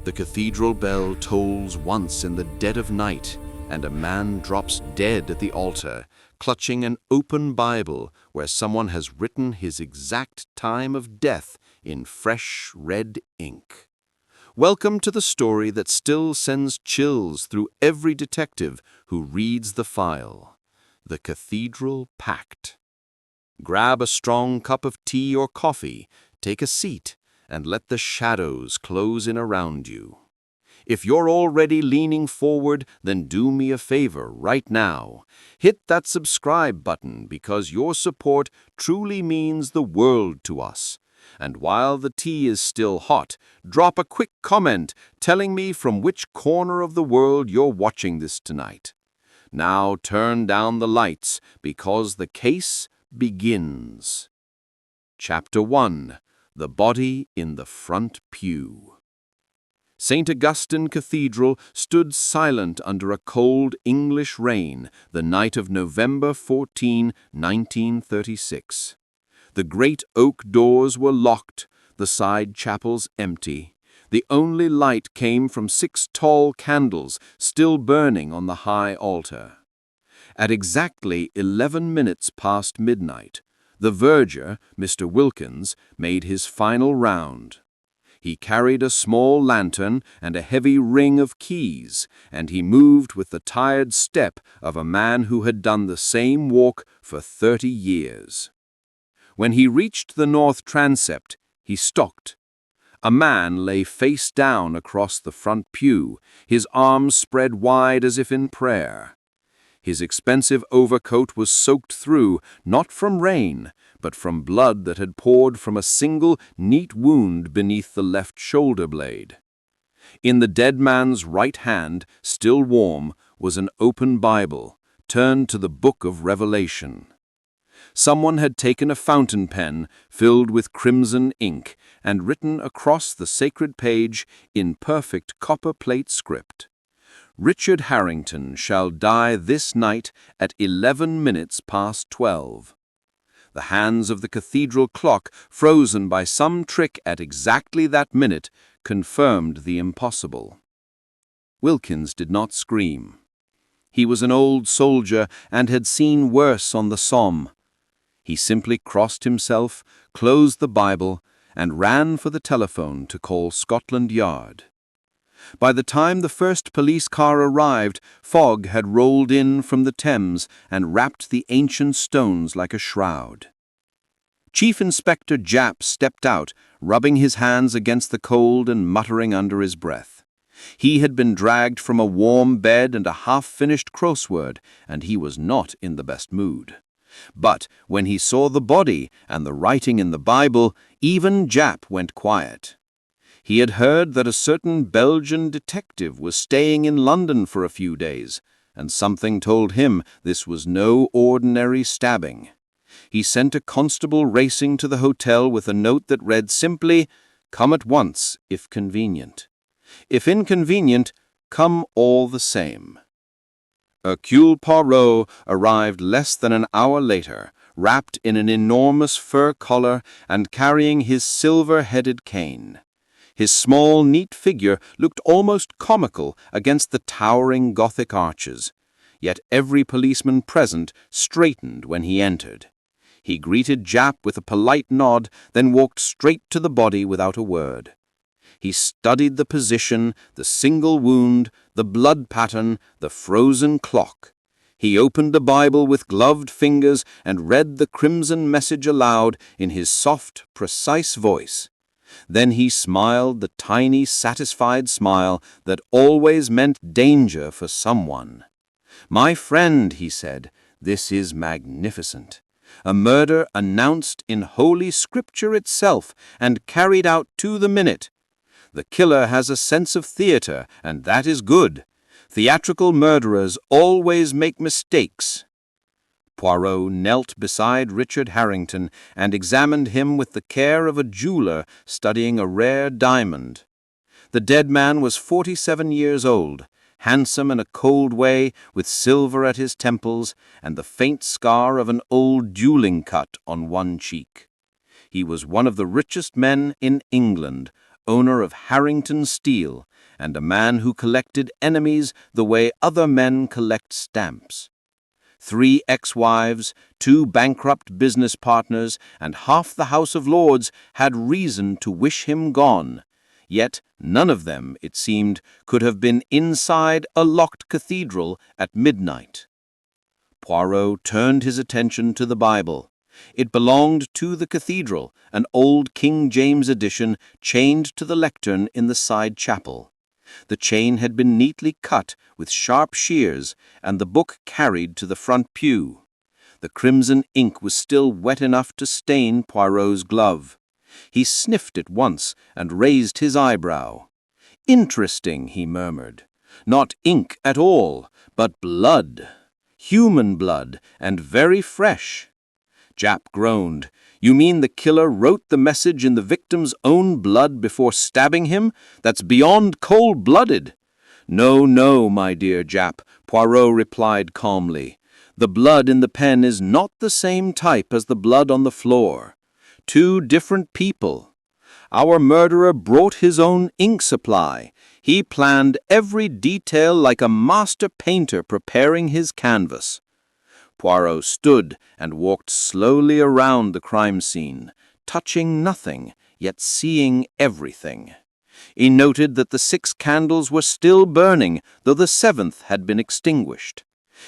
The cathedral bell tolls once in the dead of night, and a man drops dead at the altar, clutching an open Bible where someone has written his exact time of death in fresh red ink. Welcome to the story that still sends chills through every detective who reads the file. The Cathedral Pact. Grab a strong cup of tea or coffee, take a seat, and let the shadows close in around you. If you're already leaning forward, then do me a favor right now. Hit that subscribe button because your support truly means the world to us. And while the tea is still hot, drop a quick comment telling me from which corner of the world you're watching this tonight. Now turn down the lights because the case begins. Chapter 1. The Body in the Front Pew. St. Augustine Cathedral stood silent under a cold English rain the night of November 14, 1936. The great oak doors were locked, the side chapels empty. The only light came from 6 tall candles still burning on the high altar. At exactly 11 minutes past midnight, the verger, Mr. Wilkins, made his final round. He carried a small lantern and a heavy ring of keys, and he moved with the tired step of a man who had done the same walk for 30 years. When he reached the north transept, he stopped. A man lay face down across the front pew, his arms spread wide as if in prayer. His expensive overcoat was soaked through, not from rain, but from blood that had poured from a single, neat wound beneath the left shoulder blade. In the dead man's right hand, still warm, was an open Bible, turned to the book of Revelation. Someone had taken a fountain pen filled with crimson ink and written across the sacred page in perfect copper-plate script, "Richard Harrington shall die this night at 11 minutes past 12. The hands of the cathedral clock, frozen by some trick at exactly that minute, confirmed the impossible. Wilkins did not scream. He was an old soldier and had seen worse on the Somme. He simply crossed himself, closed the Bible, and ran for the telephone to call Scotland Yard. By the time the first police car arrived, fog had rolled in from the Thames and wrapped the ancient stones like a shroud. Chief Inspector Japp stepped out, rubbing his hands against the cold and muttering under his breath. He had been dragged from a warm bed and a half-finished crossword, and he was not in the best mood. But when he saw the body and the writing in the Bible, even Japp went quiet. He had heard that a certain Belgian detective was staying in London for a few days, and something told him this was no ordinary stabbing. He sent a constable racing to the hotel with a note that read simply, "Come at once, if convenient. If inconvenient, come all the same." Hercule Poirot arrived less than an hour later, wrapped in an enormous fur collar and carrying his silver-headed cane. His small, neat figure looked almost comical against the towering Gothic arches, yet every policeman present straightened when he entered. He greeted Japp with a polite nod, then walked straight to the body without a word. He studied the position, the single wound, the blood pattern, the frozen clock. He opened the Bible with gloved fingers and read the crimson message aloud in his soft, precise voice. Then he smiled the tiny, satisfied smile that always meant danger for someone. "My friend," he said, "this is magnificent. A murder announced in Holy Scripture itself and carried out to the minute. The killer has a sense of theater, and that is good. Theatrical murderers always make mistakes." Poirot knelt beside Richard Harrington and examined him with the care of a jeweler studying a rare diamond. The dead man was 47 years old, handsome in a cold way, with silver at his temples and the faint scar of an old dueling cut on one cheek. He was one of the richest men in England, owner of Harrington Steel, and a man who collected enemies the way other men collect stamps. 3 ex-wives, 2 bankrupt business partners, and half the House of Lords had reason to wish him gone. Yet none of them, it seemed, could have been inside a locked cathedral at midnight. Poirot turned his attention to the Bible. It belonged to the cathedral, an old King James edition chained to the lectern in the side chapel. The chain had been neatly cut with sharp shears, and the book carried to the front pew. The crimson ink was still wet enough to stain Poirot's glove. He sniffed it once and raised his eyebrow. "Interesting," he murmured. "Not ink at all, but blood. Human blood, and very fresh." Japp groaned. "You mean the killer wrote the message in the victim's own blood before stabbing him? That's beyond cold-blooded." "No, no, my dear Japp," Poirot replied calmly. "The blood in the pen is not the same type as the blood on the floor. 2 different people. Our murderer brought his own ink supply. He planned every detail like a master painter preparing his canvas." Poirot stood and walked slowly around the crime scene, touching nothing, yet seeing everything. He noted that the 6 candles were still burning, though the 7th had been extinguished.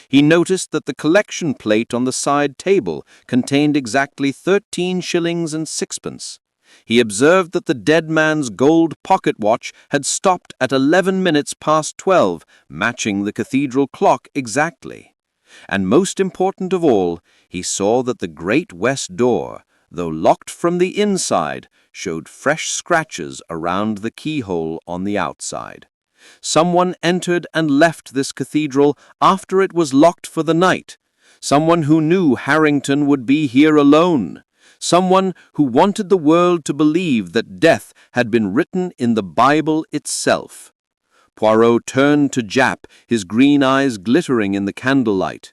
He noticed that the collection plate on the side table contained exactly 13 shillings and 6pence. He observed that the dead man's gold pocket watch had stopped at 11 minutes past 12, matching the cathedral clock exactly. And most important of all, he saw that the great west door, though locked from the inside, showed fresh scratches around the keyhole on the outside. Someone entered and left this cathedral after it was locked for the night. Someone who knew Harrington would be here alone. Someone who wanted the world to believe that death had been written in the Bible itself. Poirot turned to Japp, his green eyes glittering in the candlelight.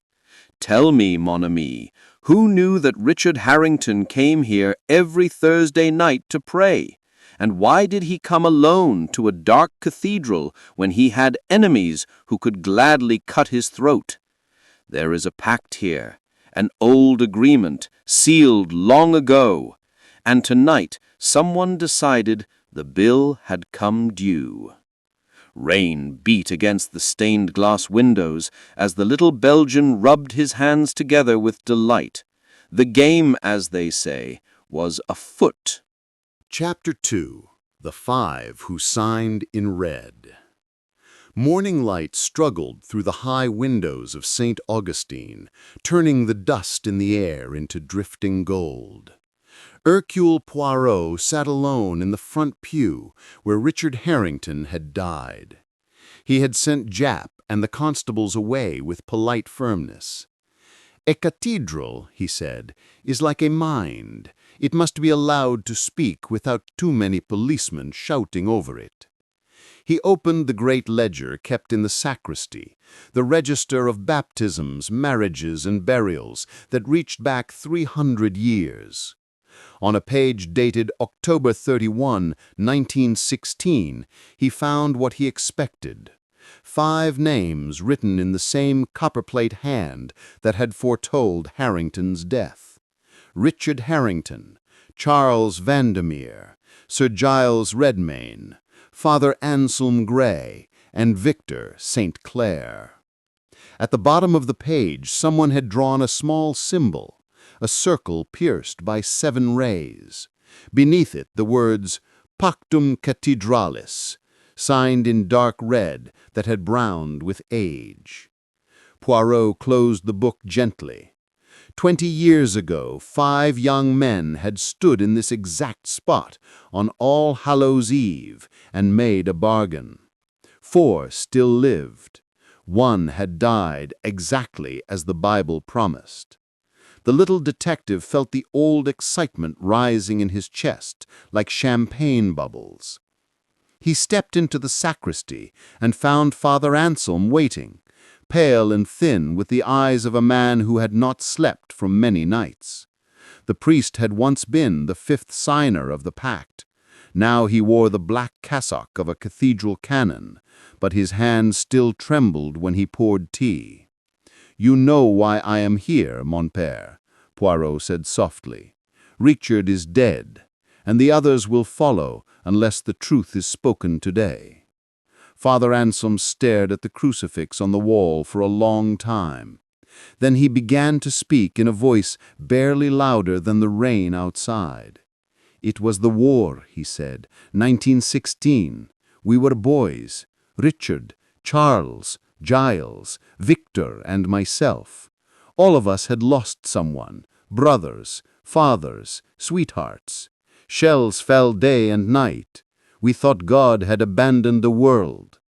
"Tell me, mon ami, who knew that Richard Harrington came here every Thursday night to pray? And why did he come alone to a dark cathedral when he had enemies who could gladly cut his throat? There is a pact here, an old agreement, sealed long ago, and tonight someone decided the bill had come due." Rain beat against the stained glass windows as the little Belgian rubbed his hands together with delight. The game, as they say, was afoot. Chapter 2. The 5 Who Signed in Red. Morning light struggled through the high windows of St. Augustine, turning the dust in the air into drifting gold. Hercule Poirot sat alone in the front pew where Richard Harrington had died. He had sent Japp and the constables away with polite firmness. "A cathedral," he said, "is like a mind. It must be allowed to speak without too many policemen shouting over it." He opened the great ledger kept in the sacristy, the register of baptisms, marriages, and burials that reached back 300 years. On a page dated October 31, 1916, he found what he expected. 5 names written in the same copperplate hand that had foretold Harrington's death. Richard Harrington, Charles Vandermeer, Sir Giles Redmayne, Father Anselm Gray, and Victor St. Clair. At the bottom of the page, someone had drawn a small symbol, a circle pierced by 7 rays. Beneath it, the words Pactum Cathedralis, signed in dark red that had browned with age. Poirot closed the book gently. 20 years ago, 5 young men had stood in this exact spot on All Hallows' Eve and made a bargain. 4 still lived. 1 had died exactly as the Bible promised. The little detective felt the old excitement rising in his chest like champagne bubbles. He stepped into the sacristy and found Father Anselm waiting, pale and thin with the eyes of a man who had not slept for many nights. The priest had once been the 5th signer of the Pact. Now he wore the black cassock of a cathedral canon, but his hand still trembled when he poured tea. "You know why I am here, mon père," Poirot said softly. "Richard is dead, and the others will follow unless the truth is spoken today." Father Anselm stared at the crucifix on the wall for a long time. Then he began to speak in a voice barely louder than the rain outside. "It was the war," he said, 1916. "We were boys. Richard, Charles, Giles, Victor, and myself. All of us had lost someone, brothers, fathers, sweethearts. Shells fell day and night. We thought God had abandoned the world.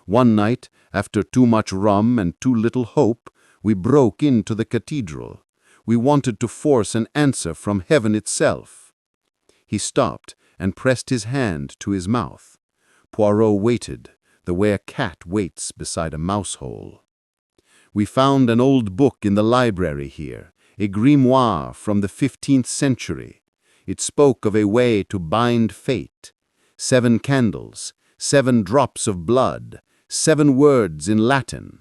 One night, after too much rum and too little hope, we broke into the cathedral. We wanted to force an answer from heaven itself." He stopped and pressed his hand to his mouth. Poirot waited, the way a cat waits beside a mouse hole. "We found an old book in the library here, a grimoire from the 15th century. It spoke of a way to bind fate. 7 candles, 7 drops of blood, 7 words in Latin.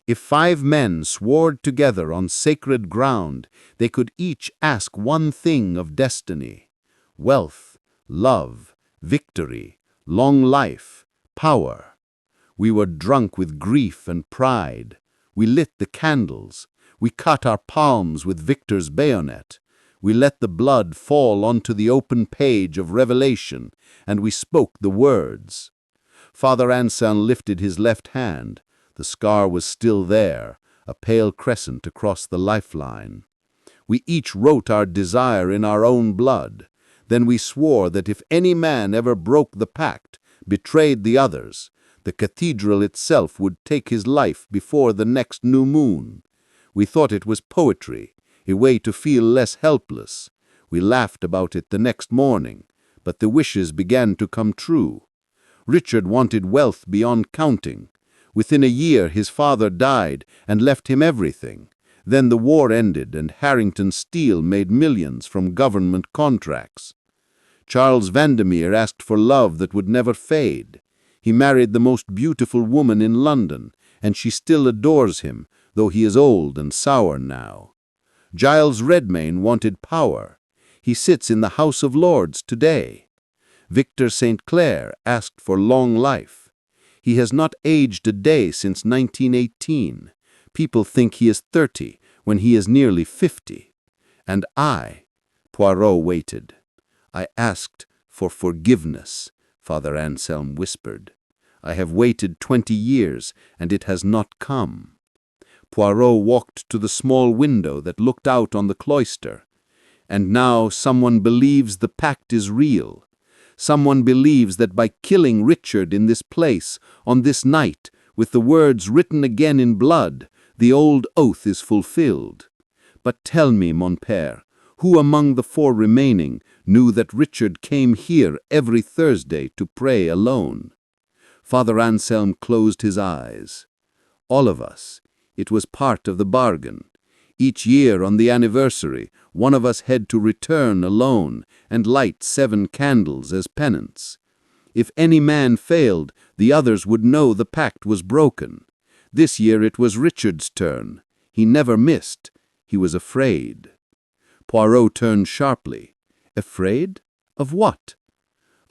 If 5 men swore together on sacred ground, they could each ask one thing of destiny: wealth, love, victory, long life, power. We were drunk with grief and pride. We lit the candles. We cut our palms with Victor's bayonet. We let the blood fall onto the open page of Revelation, and we spoke the words." Father Anselm lifted his left hand. The scar was still there, a pale crescent across the lifeline. "We each wrote our desire in our own blood. Then we swore that if any man ever broke the pact, betrayed the others, the cathedral itself would take his life before the next new moon. We thought it was poetry, a way to feel less helpless. We laughed about it the next morning, but the wishes began to come true. Richard wanted wealth beyond counting. Within a year his father died and left him everything. Then the war ended and Harrington Steel made millions from government contracts. Charles Vandermeer asked for love that would never fade. He married the most beautiful woman in London, and she still adores him, though he is old and sour now. Giles Redmayne wanted power. He sits in the House of Lords today. Victor St. Clair asked for long life. He has not aged a day since 1918. People think he is 30 when he is nearly 50. And I, Poirot waited. I asked for forgiveness, Father Anselm whispered. I have waited 20 years, and it has not come. Poirot walked to the small window that looked out on the cloister. And now someone believes the pact is real. Someone believes that by killing Richard in this place, on this night, with the words written again in blood, the old oath is fulfilled. But tell me, mon père, who among the 4 remaining knew that Richard came here every Thursday to pray alone? Father Anselm closed his eyes. All of us. It was part of the bargain. Each year on the anniversary, one of us had to return alone and light 7 candles as penance. If any man failed, the others would know the pact was broken. This year it was Richard's turn. He never missed. He was afraid. Poirot turned sharply. Afraid? Of what?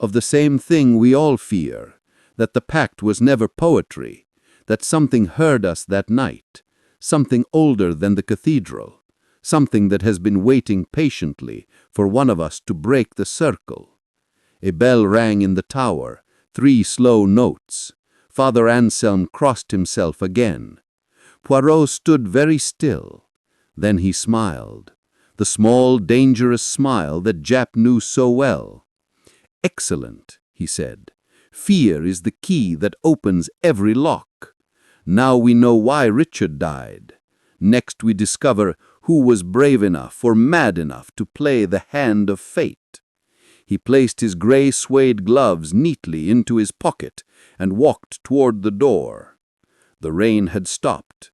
Of the same thing we all fear, that the pact was never poetry, that something heard us that night, something older than the cathedral, something that has been waiting patiently for one of us to break the circle. A bell rang in the tower, 3 slow notes. Father Anselm crossed himself again. Poirot stood very still. Then he smiled, the small, dangerous smile that Jap knew so well. Excellent, he said. Fear is the key that opens every lock. Now we know why Richard died. Next we discover who was brave enough or mad enough to play the hand of fate. He placed his gray suede gloves neatly into his pocket and walked toward the door. The rain had stopped.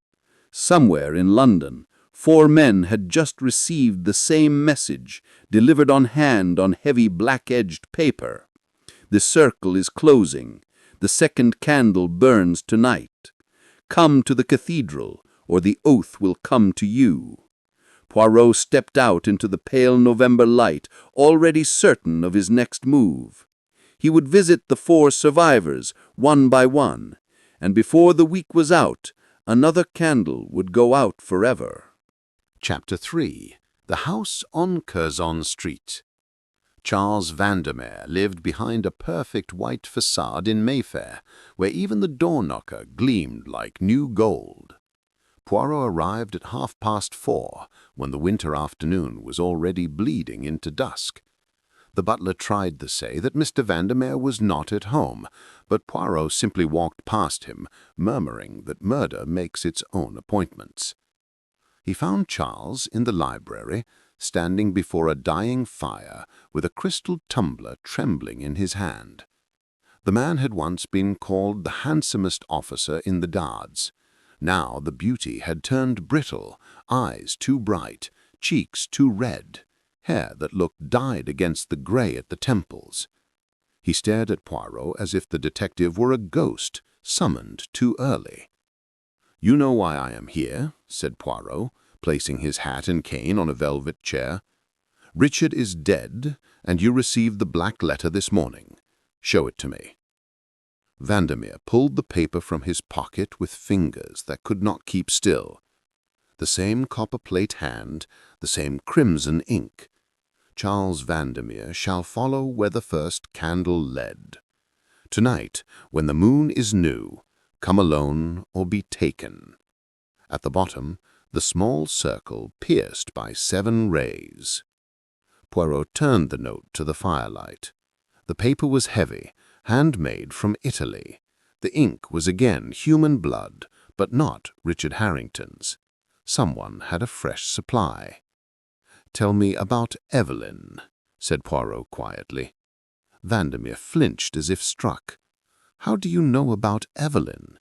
Somewhere in London, 4 men had just received the same message, delivered on hand on heavy black-edged paper. The circle is closing. The second candle burns tonight. Come to the cathedral, or the oath will come to you." Poirot stepped out into the pale November light, already certain of his next move. He would visit the 4 survivors, one by one, and before the week was out, another candle would go out forever. Chapter 3. The House on Curzon Street. Charles Vandermeer lived behind a perfect white facade in Mayfair, where even the door-knocker gleamed like new gold. Poirot arrived at 4:30, when the winter afternoon was already bleeding into dusk. The butler tried to say that Mr. Vandermeer was not at home, but Poirot simply walked past him, murmuring that murder makes its own appointments. He found Charles in the library, standing before a dying fire with a crystal tumbler trembling in his hand. The man had once been called the handsomest officer in the Guards. Now the beauty had turned brittle, eyes too bright, cheeks too red, hair that looked dyed against the gray at the temples. He stared at Poirot as if the detective were a ghost summoned too early. "You know why I am here," said Poirot, placing his hat and cane on a velvet chair. "Richard is dead, and you received the black letter this morning. Show it to me." Vandermeer pulled the paper from his pocket with fingers that could not keep still. The same copperplate hand, the same crimson ink. Charles Vandermeer shall follow where the first candle led. Tonight, when the moon is new, come alone or be taken. At the bottom, the small circle pierced by 7 rays. Poirot turned the note to the firelight. The paper was heavy, handmade from Italy. The ink was again human blood, but not Richard Harrington's. Someone had a fresh supply. "Tell me about Evelyn," said Poirot quietly. Vandermeer flinched as if struck. "How do you know about Evelyn?"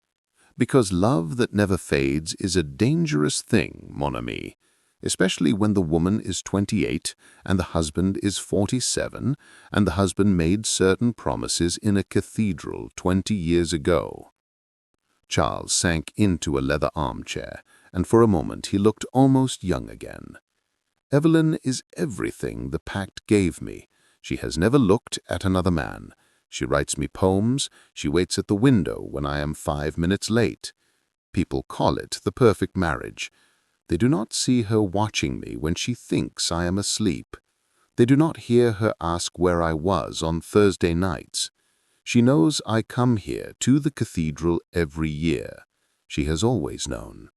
"Because love that never fades is a dangerous thing, mon ami, especially when the woman is 28 and the husband is 47, and the husband made certain promises in a cathedral 20 years ago." Charles sank into a leather armchair, and for a moment he looked almost young again. "Evelyn is everything the Pact gave me. She has never looked at another man. She writes me poems. She waits at the window when I am 5 minutes late. People call it the perfect marriage. They do not see her watching me when she thinks I am asleep. They do not hear her ask where I was on Thursday nights. She knows I come here to the cathedral every year. She has always known."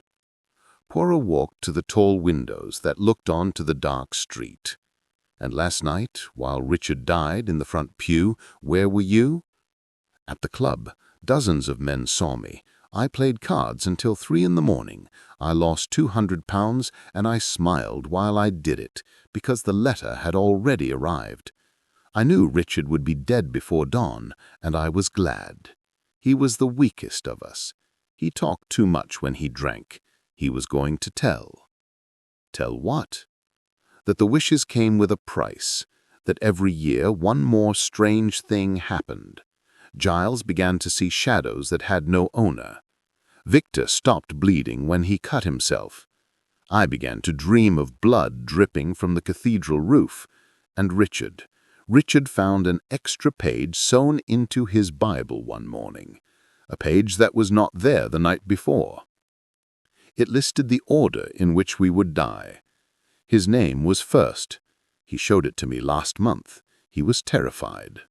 Poirot walked to the tall windows that looked on to the dark street. "And last night, while Richard died in the front pew, where were you?" "At the club. Dozens of men saw me. I played cards until 3 in the morning. I lost £200, and I smiled while I did it, because the letter had already arrived. I knew Richard would be dead before dawn, and I was glad. He was the weakest of us. He talked too much when he drank. He was going to tell." "Tell what?" "That the wishes came with a price, that every year one more strange thing happened. Giles began to see shadows that had no owner. Victor stopped bleeding when he cut himself. I began to dream of blood dripping from the cathedral roof. And Richard found an extra page sewn into his Bible one morning, a page that was not there the night before. It listed the order in which we would die. His name was first. He showed it to me last month. He was terrified."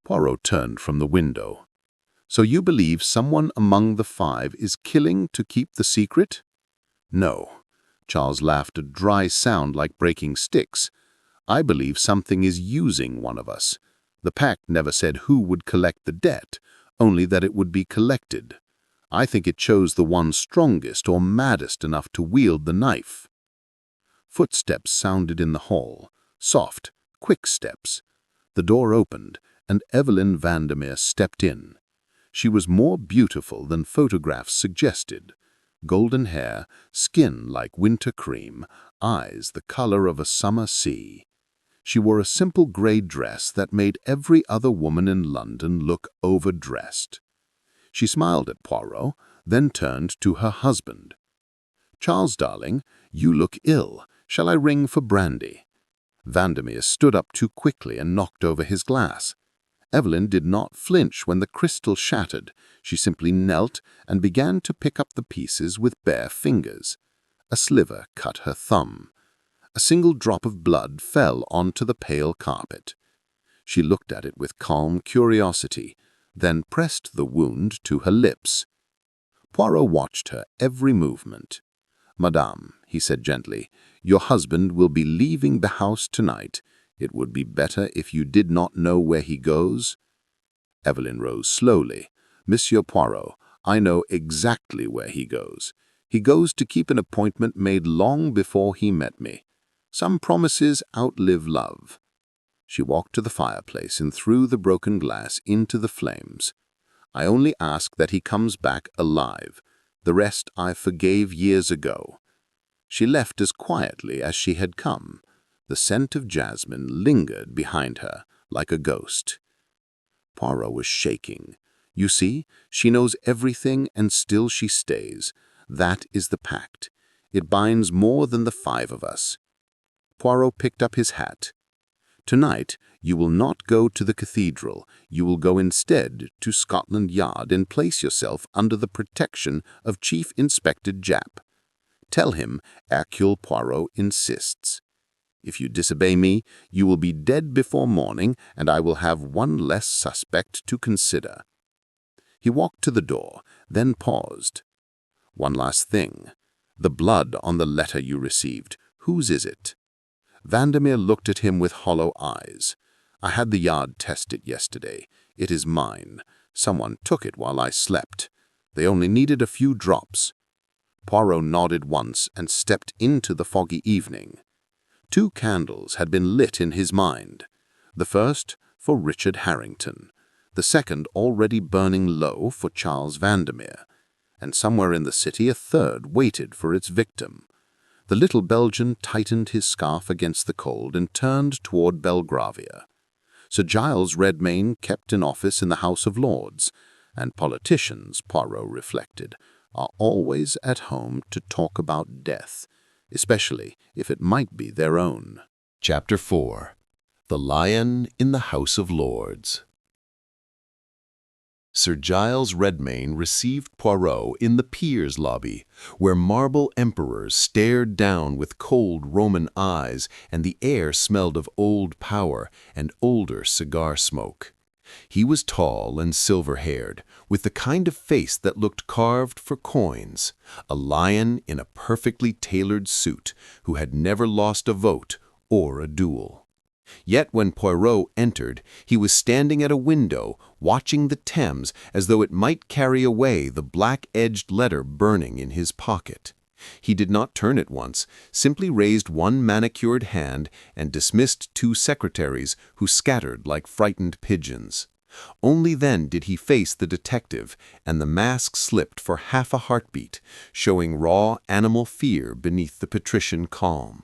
Poirot turned from the window. "So you believe someone among the 5 is killing to keep the secret?" "No." Charles laughed, a dry sound like breaking sticks. "I believe something is using one of us. The Pact never said who would collect the debt, only that it would be collected. I think it chose the one strongest or maddest enough to wield the knife." Footsteps sounded in the hall, soft, quick steps. The door opened, and Evelyn Vandermeer stepped in. She was more beautiful than photographs suggested. Golden hair, skin like winter cream, eyes the color of a summer sea. She wore a simple grey dress that made every other woman in London look overdressed. She smiled at Poirot, then turned to her husband. "Charles, darling, you look ill. Shall I ring for brandy?" Vandermeer stood up too quickly and knocked over his glass. Evelyn did not flinch when the crystal shattered. She simply knelt and began to pick up the pieces with bare fingers. A sliver cut her thumb. A single drop of blood fell onto the pale carpet. She looked at it with calm curiosity, then pressed the wound to her lips. Poirot watched her every movement. "Madame," he said gently, "your husband will be leaving the house tonight. It would be better if you did not know where he goes." Evelyn rose slowly. "Monsieur Poirot, I know exactly where he goes. He goes to keep an appointment made long before he met me. Some promises outlive love." She walked to the fireplace and threw the broken glass into the flames. "I only ask that he comes back alive. The rest I forgave years ago." She left as quietly as she had come. The scent of jasmine lingered behind her like a ghost. Poirot was shaking. "You see, she knows everything and still she stays. That is the pact. It binds more than the five of us." Poirot picked up his hat. "Tonight, you will not go to the Cathedral. You will go instead to Scotland Yard and place yourself under the protection of Chief Inspector Japp. Tell him Hercule Poirot insists. If you disobey me, you will be dead before morning, and I will have one less suspect to consider." He walked to the door, then paused. "One last thing. The blood on the letter you received, whose is it?" Vandermeer looked at him with hollow eyes. "I had the yard test it yesterday. It is mine. Someone took it while I slept. They only needed a few drops." Poirot nodded once and stepped into the foggy evening. 2 candles had been lit in his mind. The first for Richard Harrington, the second already burning low for Charles Vandermeer, and somewhere in the city a third waited for its victim. The little Belgian tightened his scarf against the cold and turned toward Belgravia. Sir Giles Redmayne kept an office in the House of Lords, and politicians, Poirot reflected, are always at home to talk about death, especially if it might be their own. Chapter 4. The Lion in the House of Lords. Sir Giles Redmayne received Poirot in the Peers' lobby, where marble emperors stared down with cold Roman eyes, and the air smelled of old power and older cigar smoke. He was tall and silver-haired, with the kind of face that looked carved for coins, a lion in a perfectly tailored suit who had never lost a vote or a duel. Yet when Poirot entered, he was standing at a window, watching the Thames as though it might carry away the black-edged letter burning in his pocket. He did not turn at once, simply raised one manicured hand and dismissed 2 secretaries who scattered like frightened pigeons. Only then did he face the detective, and the mask slipped for half a heartbeat, showing raw animal fear beneath the patrician calm.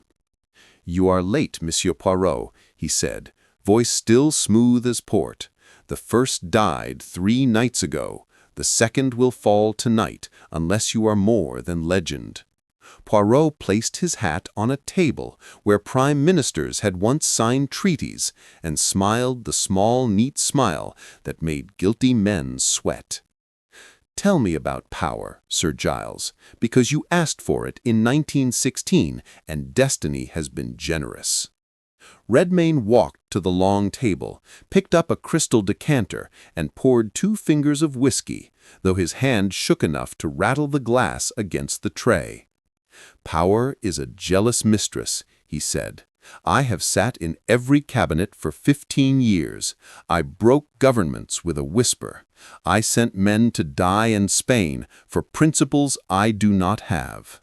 "You are late, Monsieur Poirot," he said, voice still smooth as port. "The first died 3 nights ago. The second will fall tonight, unless you are more than legend." Poirot placed his hat on a table where prime ministers had once signed treaties, and smiled the small, neat smile that made guilty men sweat. "Tell me about power, Sir Giles, because you asked for it in 1916, and destiny has been generous." Redmayne walked to the long table, picked up a crystal decanter, and poured 2 fingers of whiskey, though his hand shook enough to rattle the glass against the tray. "Power is a jealous mistress," he said. "I have sat in every cabinet for 15 years. I broke governments with a whisper. I sent men to die in Spain for principles I do not have.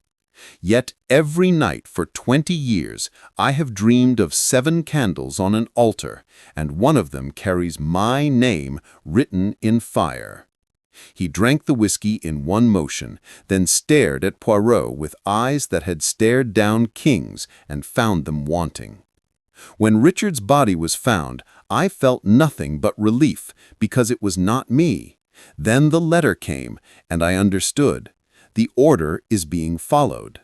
Yet every night for 20 years I have dreamed of 7 candles on an altar, and one of them carries my name written in fire." He drank the whiskey in one motion, then stared at Poirot with eyes that had stared down kings and found them wanting. When Richard's body was found, I felt nothing but relief because it was not me. Then the letter came, and I understood. The order is being followed.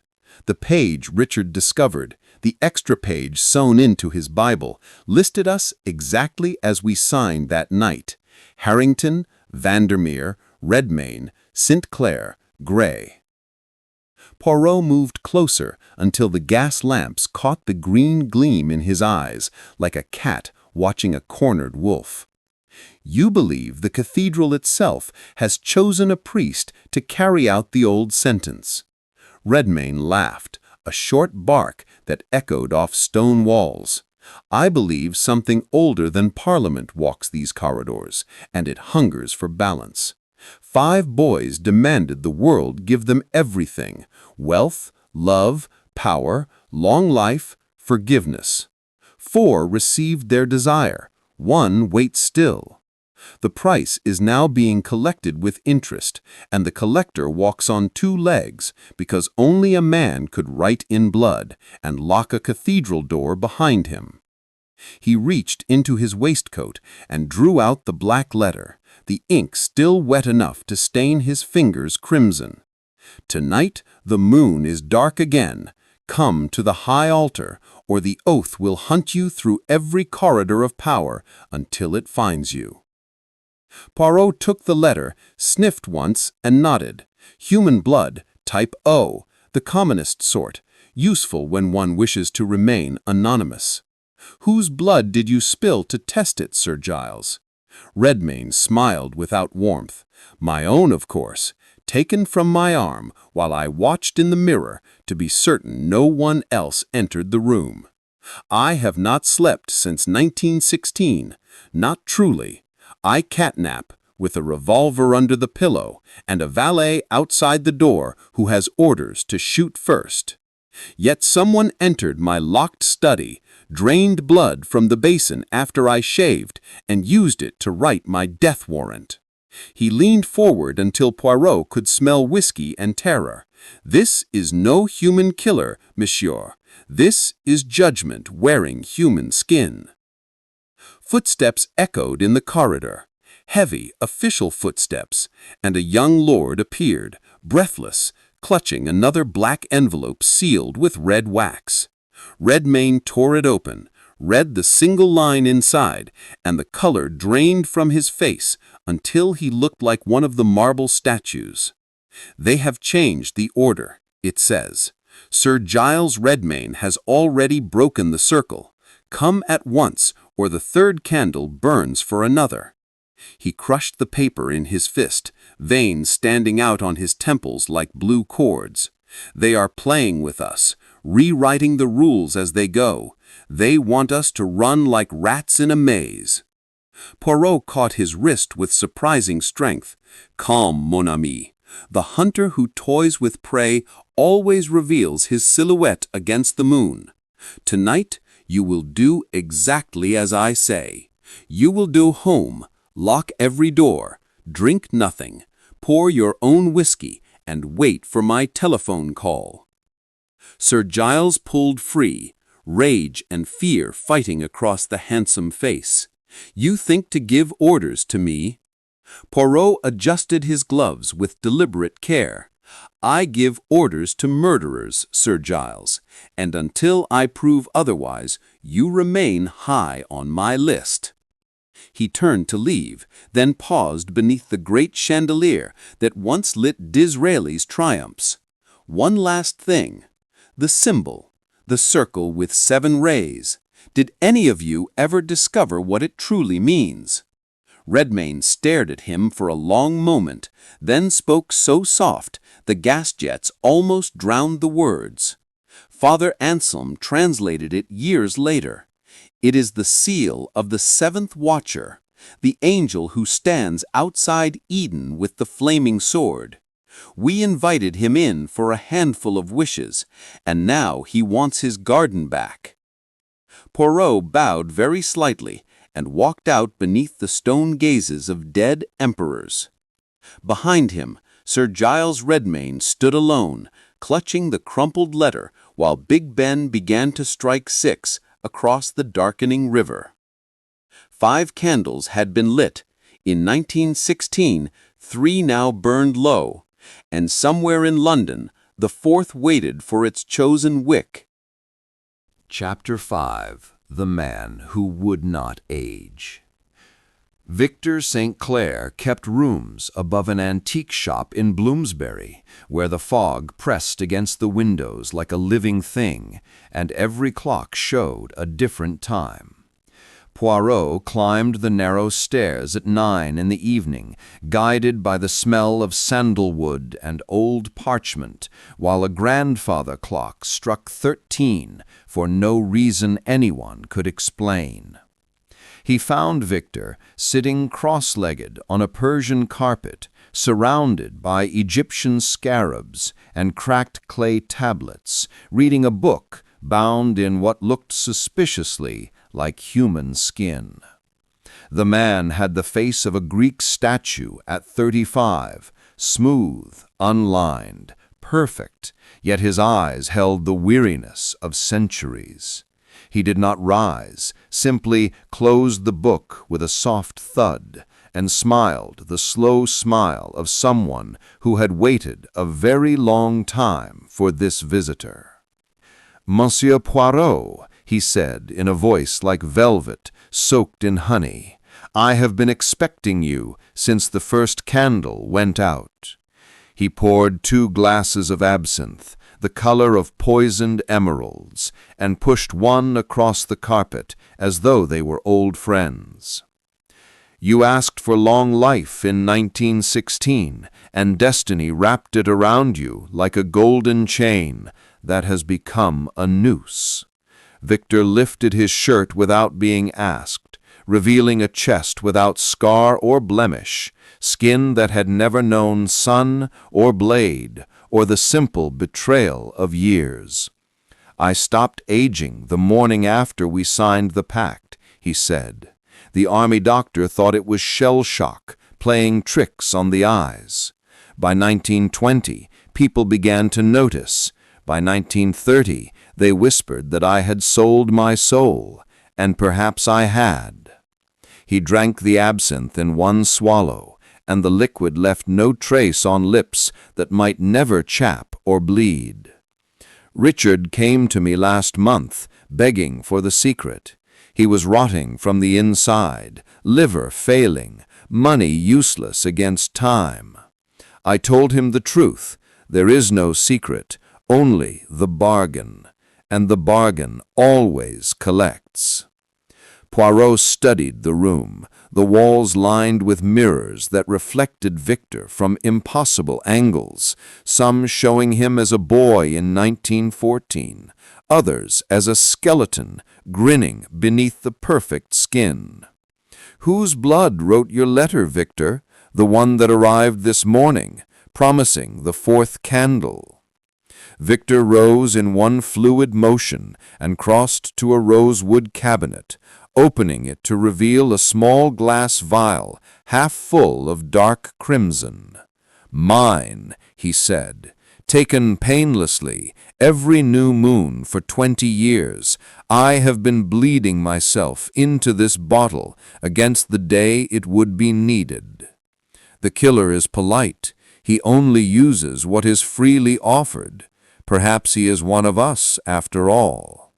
The page Richard discovered, the extra page sewn into his Bible, listed us exactly as we signed that night: Harrington, Vandermeer, Redmayne, St. Clair, Grey. Poirot moved closer until the gas lamps caught the green gleam in his eyes, like a cat watching a cornered wolf. You believe the cathedral itself has chosen a priest to carry out the old sentence. Redmayne laughed, a short bark that echoed off stone walls. I believe something older than Parliament walks these corridors, and it hungers for balance. 5 boys demanded the world give them everything: wealth, love, power, long life, forgiveness. 4 received their desire. 1 waits still. The price is now being collected with interest, and the collector walks on 2 legs because only a man could write in blood and lock a cathedral door behind him. He reached into his waistcoat and drew out the black letter, the ink still wet enough to stain his fingers crimson. Tonight the moon is dark again. Come to the high altar, or the oath will hunt you through every corridor of power until it finds you. Poirot took the letter, sniffed once, and nodded. Human blood, type O, the commonest sort, useful when one wishes to remain anonymous. Whose blood did you spill to test it, Sir Giles? Redmayne smiled without warmth. My own, of course, taken from my arm while I watched in the mirror to be certain no one else entered the room. I have not slept since 1916, not truly. I catnap, with a revolver under the pillow and a valet outside the door who has orders to shoot first. Yet someone entered my locked study, drained blood from the basin after I shaved, and used it to write my death warrant. He leaned forward until Poirot could smell whiskey and terror. This is no human killer, monsieur. This is judgment wearing human skin. Footsteps echoed in the corridor, heavy, official footsteps, and a young lord appeared, breathless, clutching another black envelope sealed with red wax. Redmayne tore it open, read the single line inside, and the color drained from his face until he looked like one of the marble statues. They have changed the order, it says. Sir Giles Redmayne has already broken the circle. Come at once, or the 3rd candle burns for another. He crushed the paper in his fist, veins standing out on his temples like blue cords. They are playing with us, rewriting the rules as they go. They want us to run like rats in a maze. Poirot caught his wrist with surprising strength. Calm, mon ami. The hunter who toys with prey always reveals his silhouette against the moon. Tonight, you will do exactly as I say. You will go home, lock every door, drink nothing, pour your own whiskey, and wait for my telephone call. Sir Giles pulled free, rage and fear fighting across the handsome face. You think to give orders to me? Poirot adjusted his gloves with deliberate care. I give orders to murderers, Sir Giles, and until I prove otherwise, you remain high on my list. He turned to leave, then paused beneath the great chandelier that once lit Disraeli's triumphs. One last thing. The symbol, the circle with 7 rays. Did any of you ever discover what it truly means? Redmayne stared at him for a long moment, then spoke so soft the gas jets almost drowned the words. Father Anselm translated it years later. It is the seal of the 7th watcher, the angel who stands outside Eden with the flaming sword. We invited him in for a handful of wishes, and now he wants his garden back. Poirot bowed very slightly and walked out beneath the stone gazes of dead emperors. Behind him, Sir Giles Redmayne stood alone, clutching the crumpled letter while Big Ben began to strike 6 across the darkening river. 5 candles had been lit. In 1916, 3 now burned low, and somewhere in London, the 4th waited for its chosen wick. Chapter 5. The Man Who Would Not Age. Victor St. Clair kept rooms above an antique shop in Bloomsbury, where the fog pressed against the windows like a living thing, and every clock showed a different time. Poirot climbed the narrow stairs at 9 in the evening, guided by the smell of sandalwood and old parchment, while a grandfather clock struck 13 for no reason anyone could explain. He found Victor sitting cross-legged on a Persian carpet, surrounded by Egyptian scarabs and cracked clay tablets, reading a book bound in what looked suspiciously like human skin. The man had the face of a Greek statue at 35, smooth, unlined, perfect, yet his eyes held the weariness of centuries. He did not rise, simply closed the book with a soft thud, and smiled the slow smile of someone who had waited a very long time for this visitor. "Monsieur Poirot," he said in a voice like velvet soaked in honey, "I have been expecting you since the first candle went out." He poured 2 glasses of absinthe, the color of poisoned emeralds, and pushed one across the carpet as though they were old friends. "You asked for long life in 1916, and destiny wrapped it around you like a golden chain that has become a noose." Victor lifted his shirt without being asked, revealing a chest without scar or blemish, skin that had never known sun or blade or the simple betrayal of years. "I stopped aging the morning after we signed the pact," he said. "The army doctor thought it was shell shock, playing tricks on the eyes. By 1920, people began to notice. By 1930, they whispered that I had sold my soul, and perhaps I had." He drank the absinthe in one swallow, and the liquid left no trace on lips that might never chap or bleed. "Richard came to me last month, begging for the secret. He was rotting from the inside, liver failing, money useless against time. I told him the truth. There is no secret, only the bargain, and the bargain always collects." Poirot studied the room, the walls lined with mirrors that reflected Victor from impossible angles, some showing him as a boy in 1914, others as a skeleton grinning beneath the perfect skin. "Whose blood wrote your letter, Victor? The one that arrived this morning, promising the 4th candle." Victor rose in one fluid motion and crossed to a rosewood cabinet, opening it to reveal a small glass vial half full of dark crimson. "Mine," he said, "taken painlessly, every new moon for 20 years. I have been bleeding myself into this bottle against the day it would be needed. The killer is polite. He only uses what is freely offered. Perhaps he is one of us, after all."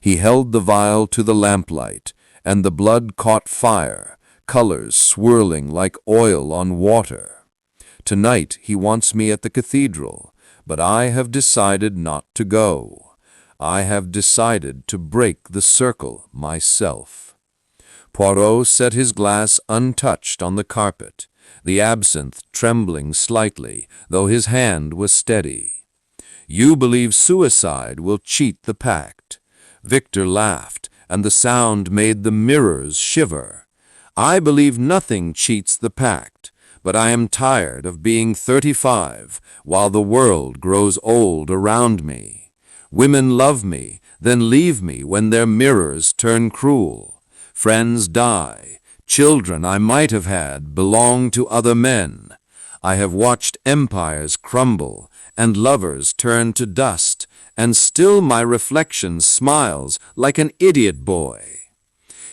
He held the vial to the lamplight, and the blood caught fire, colors swirling like oil on water. "Tonight he wants me at the Cathedral, but I have decided not to go. I have decided to break the circle myself." Poirot set his glass untouched on the carpet, the absinthe trembling slightly, though his hand was steady. "You believe suicide will cheat the pact." Victor laughed, and the sound made the mirrors shiver. "I believe nothing cheats the pact, but I am tired of being 35 while the world grows old around me. Women love me, then leave me when their mirrors turn cruel. Friends die. Children I might have had belong to other men. I have watched empires crumble and lovers turn to dust and still my reflection smiles like an idiot boy."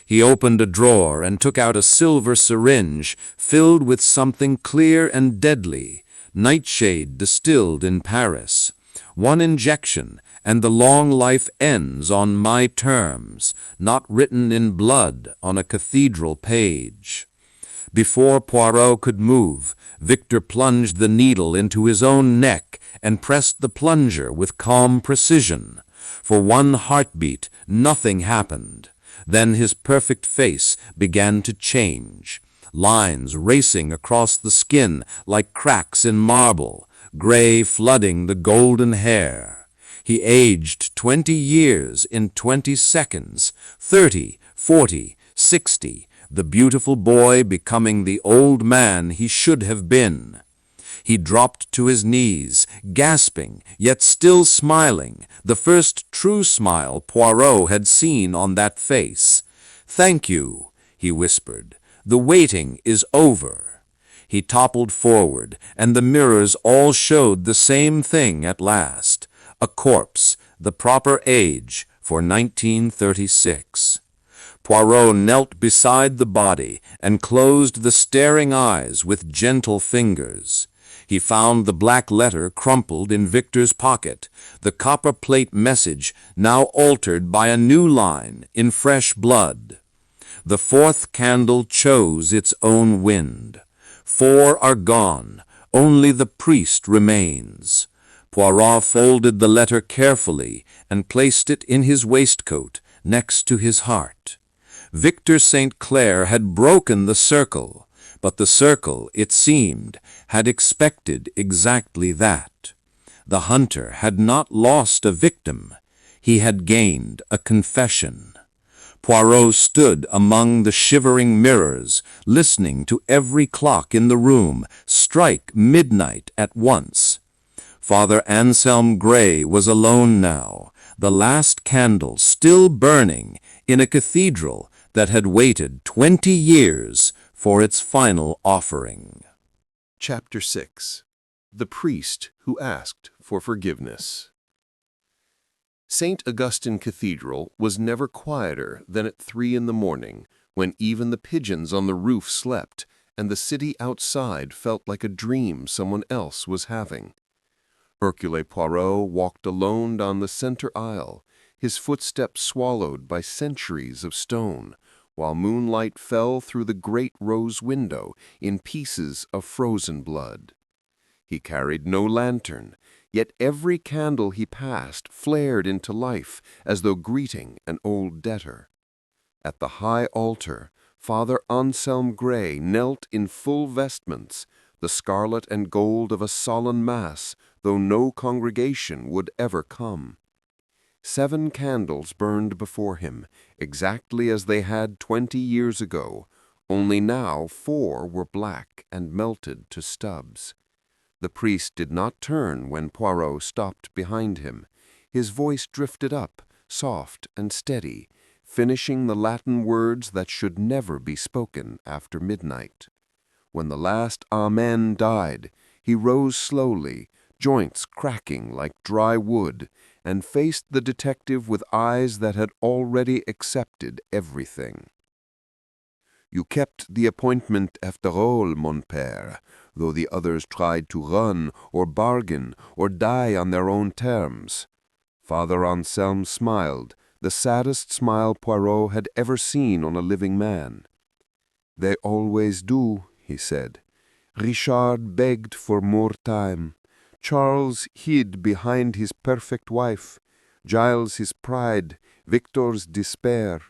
He opened a drawer and took out a silver syringe filled with something clear and deadly, nightshade distilled in Paris. "One injection, and the long life ends on my terms, not written in blood on a cathedral page." Before Poirot could move, Victor plunged the needle into his own neck and pressed the plunger with calm precision. For one heartbeat, nothing happened. Then his perfect face began to change, lines racing across the skin like cracks in marble, gray flooding the golden hair. He aged 20 years in 20 seconds, 30, 40, 60, the beautiful boy becoming the old man he should have been. He dropped to his knees, gasping, yet still smiling, the first true smile Poirot had seen on that face. "Thank you," he whispered. "The waiting is over." He toppled forward, and the mirrors all showed the same thing at last. A corpse, the proper age for 1936. Poirot knelt beside the body and closed the staring eyes with gentle fingers. He found the black letter crumpled in Victor's pocket, the copper plate message now altered by a new line in fresh blood. The fourth candle chose its own wind. 4 are gone, only the priest remains. Poirot folded the letter carefully and placed it in his waistcoat next to his heart. Victor St. Clair had broken the circle, but the circle, it seemed, had expected exactly that. The hunter had not lost a victim. He had gained a confession. Poirot stood among the shivering mirrors, listening to every clock in the room strike midnight at once. Father Anselm Gray was alone now, the last candle still burning in a cathedral that had waited 20 years for its final offering. Chapter 6. The Priest Who Asked for Forgiveness. St. Augustine Cathedral was never quieter than at 3 in the morning, when even the pigeons on the roof slept, and the city outside felt like a dream someone else was having. Hercule Poirot walked alone down the center aisle, his footsteps swallowed by centuries of stone, while moonlight fell through the great rose window in pieces of frozen blood. He carried no lantern, yet every candle he passed flared into life as though greeting an old debtor. At the high altar, Father Anselm Gray knelt in full vestments, the scarlet and gold of a solemn mass, though no congregation would ever come. 7 candles burned before him, exactly as they had 20 years ago, only now 4 were black and melted to stubs. The priest did not turn when Poirot stopped behind him. His voice drifted up, soft and steady, finishing the Latin words that should never be spoken after midnight. When the last Amen died, he rose slowly, joints cracking like dry wood, and faced the detective with eyes that had already accepted everything. "You kept the appointment after all, mon père, though the others tried to run or bargain or die on their own terms." Father Anselm smiled, the saddest smile Poirot had ever seen on a living man. "They always do," he said. "Richard begged for more time. Charles hid behind his perfect wife, Giles his pride, Victor's despair.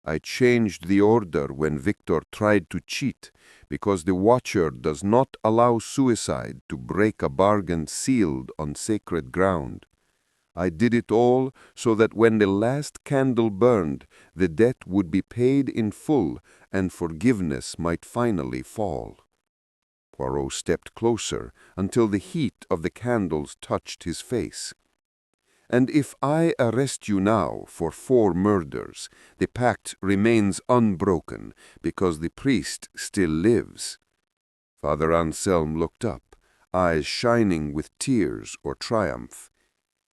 I changed the order when Victor tried to cheat, because the Watcher does not allow suicide to break a bargain sealed on sacred ground. I did it all so that when the last candle burned, the debt would be paid in full and forgiveness might finally fall." Poirot stepped closer until the heat of the candles touched his face. "And if I arrest you now for 4 murders, the pact remains unbroken because the priest still lives." Father Anselm looked up, eyes shining with tears or triumph.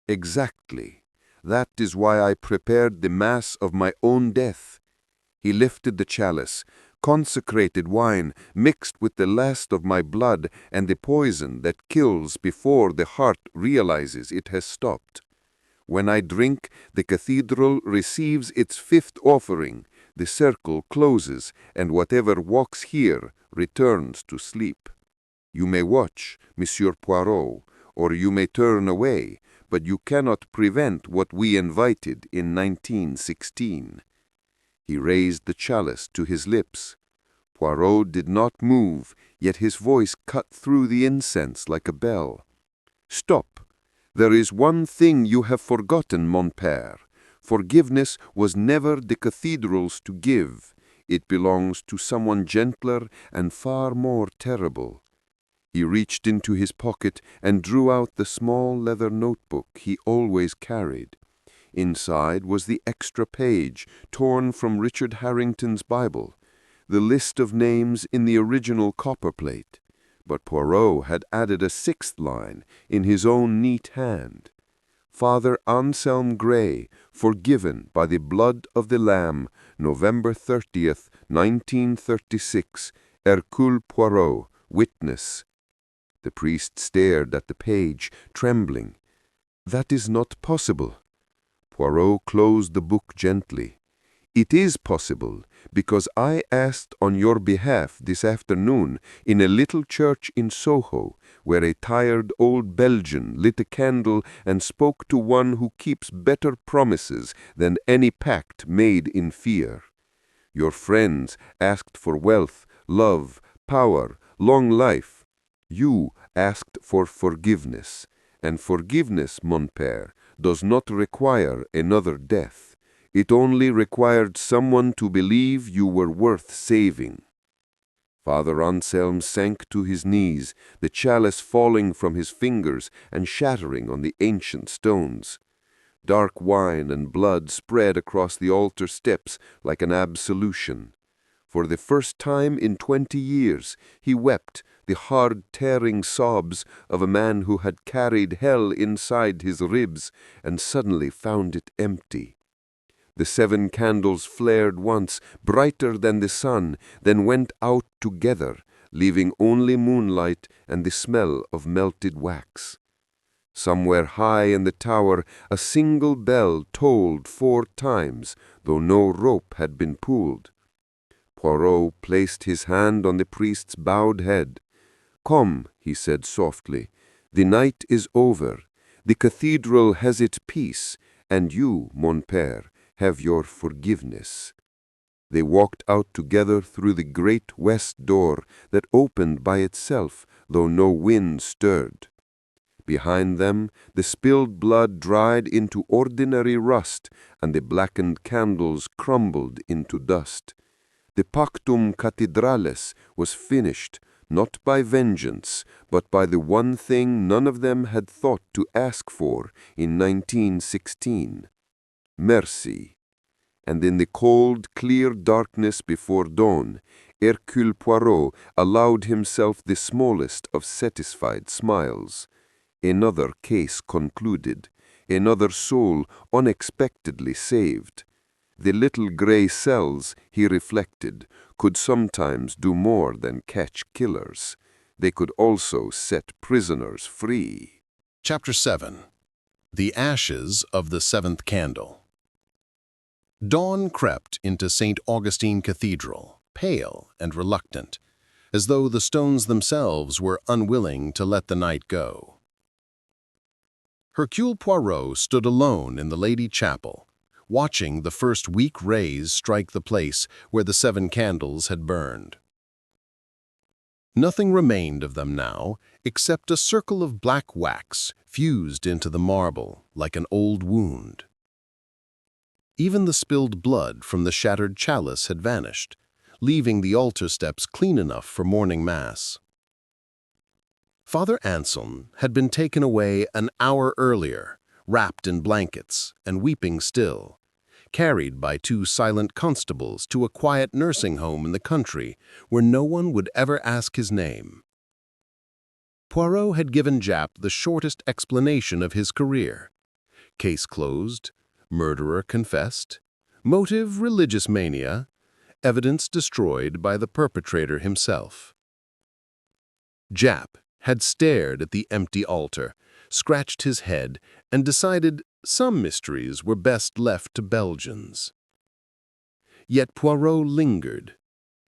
Exactly. That is why I prepared the mass of my own death. He lifted the chalice, consecrated wine mixed with the last of my blood and the poison that kills before the heart realizes it has stopped. When I drink, the cathedral receives its fifth offering, the circle closes, and whatever walks here returns to sleep. You may watch, Monsieur Poirot, or you may turn away, but you cannot prevent what we invited in 1916. He raised the chalice to his lips. Poirot did not move, yet his voice cut through the incense like a bell. Stop! There is one thing you have forgotten, mon père. Forgiveness was never the cathedral's to give. It belongs to someone gentler and far more terrible. He reached into his pocket and drew out the small leather notebook he always carried. Inside was the extra page, torn from Richard Harrington's Bible, the list of names in the original copperplate. But Poirot had added a sixth line in his own neat hand. Father Anselm Gray, forgiven by the blood of the Lamb, November 30th, 1936, Hercule Poirot, witness. The priest stared at the page, trembling. That is not possible. Poirot closed the book gently. It is possible, because I asked on your behalf this afternoon in a little church in Soho, where a tired old Belgian lit a candle and spoke to one who keeps better promises than any pact made in fear. Your friends asked for wealth, love, power, long life. You asked for forgiveness, and forgiveness, mon père, does not require another death. It only required someone to believe you were worth saving. Father Anselm sank to his knees, the chalice falling from his fingers and shattering on the ancient stones. Dark wine and blood spread across the altar steps like an absolution. For the first time in 20 years, he wept the hard, tearing sobs of a man who had carried hell inside his ribs and suddenly found it empty. The 7 candles flared once, brighter than the sun, then went out together, leaving only moonlight and the smell of melted wax. Somewhere high in the tower, a single bell tolled 4 times, though no rope had been pulled. Poirot placed his hand on the priest's bowed head. "Come," he said softly, "the night is over. The cathedral has its peace, and you, mon père, have your forgiveness." They walked out together through the great west door that opened by itself, though no wind stirred. Behind them, the spilled blood dried into ordinary rust, and the blackened candles crumbled into dust. The Pactum Cathedralis was finished, not by vengeance, but by the one thing none of them had thought to ask for in 1916. Mercy. And in the cold, clear darkness before dawn, Hercule Poirot allowed himself the smallest of satisfied smiles. Another case concluded, another soul unexpectedly saved. The little gray cells, he reflected, could sometimes do more than catch killers. They could also set prisoners free. Chapter 7. The Ashes of the 7th Candle. Dawn crept into St. Augustine Cathedral, pale and reluctant, as though the stones themselves were unwilling to let the night go. Hercule Poirot stood alone in the Lady Chapel, watching the first weak rays strike the place where the 7 candles had burned. Nothing remained of them now except a circle of black wax fused into the marble like an old wound. Even the spilled blood from the shattered chalice had vanished, leaving the altar steps clean enough for morning mass. Father Anselm had been taken away an hour earlier, wrapped in blankets and weeping still, carried by 2 silent constables to a quiet nursing home in the country where no one would ever ask his name. Poirot had given Jap the shortest explanation of his career. Case closed. Murderer confessed. Motive religious mania. Evidence destroyed by the perpetrator himself. Jap had stared at the empty altar, scratched his head, and decided some mysteries were best left to Belgians. Yet Poirot lingered.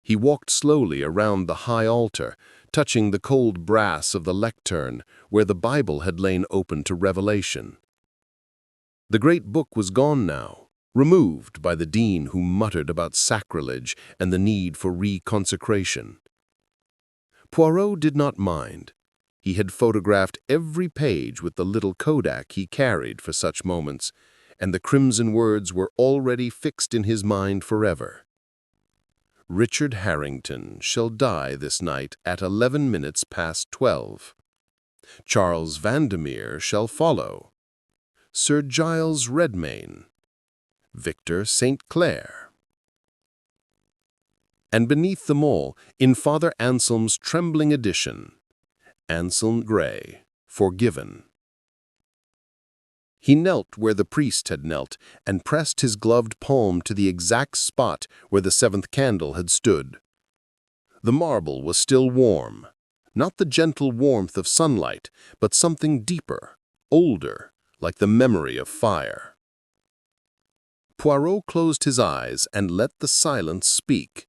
He walked slowly around the high altar, touching the cold brass of the lectern where the Bible had lain open to revelation. The great book was gone now, removed by the dean who muttered about sacrilege and the need for reconsecration. Poirot did not mind. He had photographed every page with the little Kodak he carried for such moments, and the crimson words were already fixed in his mind forever. Richard Harrington shall die this night at 11 minutes past 12. Charles Vandermeer shall follow. Sir Giles Redmayne. Victor St. Clair. And beneath them all, in Father Anselm's trembling edition, Anselm Gray, forgiven. He knelt where the priest had knelt and pressed his gloved palm to the exact spot where the seventh candle had stood. The marble was still warm, not the gentle warmth of sunlight, but something deeper, older, like the memory of fire. Poirot closed his eyes and let the silence speak.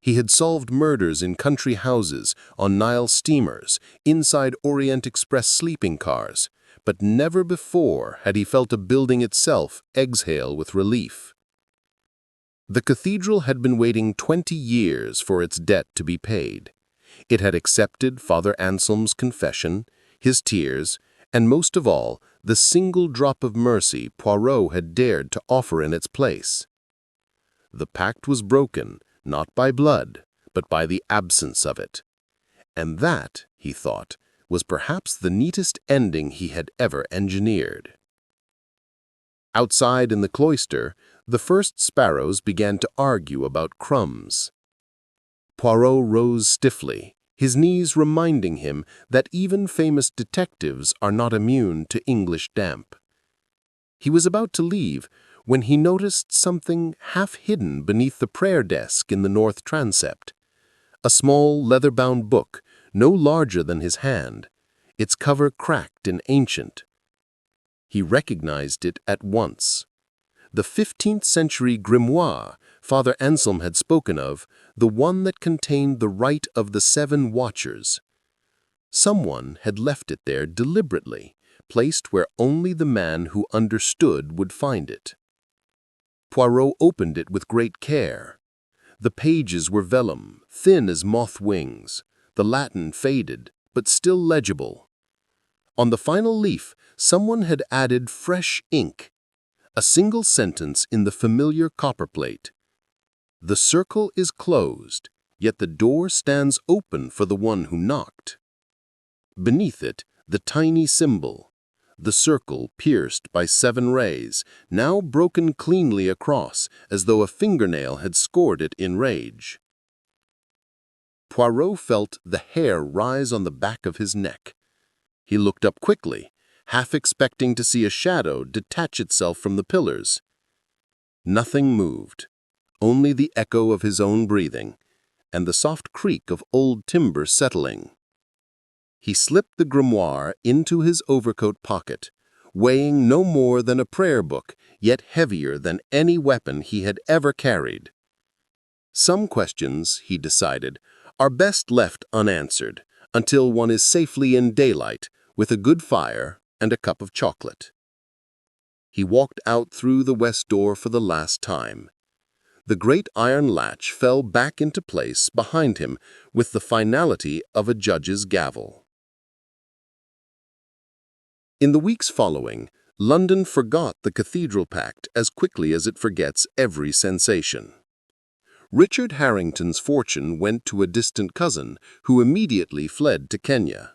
He had solved murders in country houses, on Nile steamers, inside Orient Express sleeping cars, but never before had he felt a building itself exhale with relief. The cathedral had been waiting 20 years for its debt to be paid. It had accepted Father Anselm's confession, his tears, and most of all, the single drop of mercy Poirot had dared to offer in its place. The pact was broken, not by blood, but by the absence of it. And that, he thought, was perhaps the neatest ending he had ever engineered. Outside in the cloister, the first sparrows began to argue about crumbs. Poirot rose stiffly, his knees reminding him that even famous detectives are not immune to English damp. He was about to leave when he noticed something half hidden beneath the prayer desk in the north transept. A small leather-bound book, no larger than his hand, its cover cracked and ancient. He recognized it at once. The 15th-century grimoire Father Anselm had spoken of, the one that contained the rite of the 7 watchers. Someone had left it there deliberately, placed where only the man who understood would find it. Poirot opened it with great care. The pages were vellum, thin as moth wings, the Latin faded, but still legible. On the final leaf, someone had added fresh ink, a single sentence in the familiar copperplate. The circle is closed, yet the door stands open for the one who knocked. Beneath it, the tiny symbol, the circle pierced by 7 rays, now broken cleanly across, as though a fingernail had scored it in rage. Poirot felt the hair rise on the back of his neck. He looked up quickly, half expecting to see a shadow detach itself from the pillars. Nothing moved, only the echo of his own breathing, and the soft creak of old timber settling. He slipped the grimoire into his overcoat pocket, weighing no more than a prayer book, yet heavier than any weapon he had ever carried. Some questions, he decided, are best left unanswered until one is safely in daylight with a good fire and a cup of chocolate. He walked out through the west door for the last time. The great iron latch fell back into place behind him with the finality of a judge's gavel. In the weeks following, London forgot the Cathedral Pact as quickly as it forgets every sensation. Richard Harrington's fortune went to a distant cousin who immediately fled to Kenya.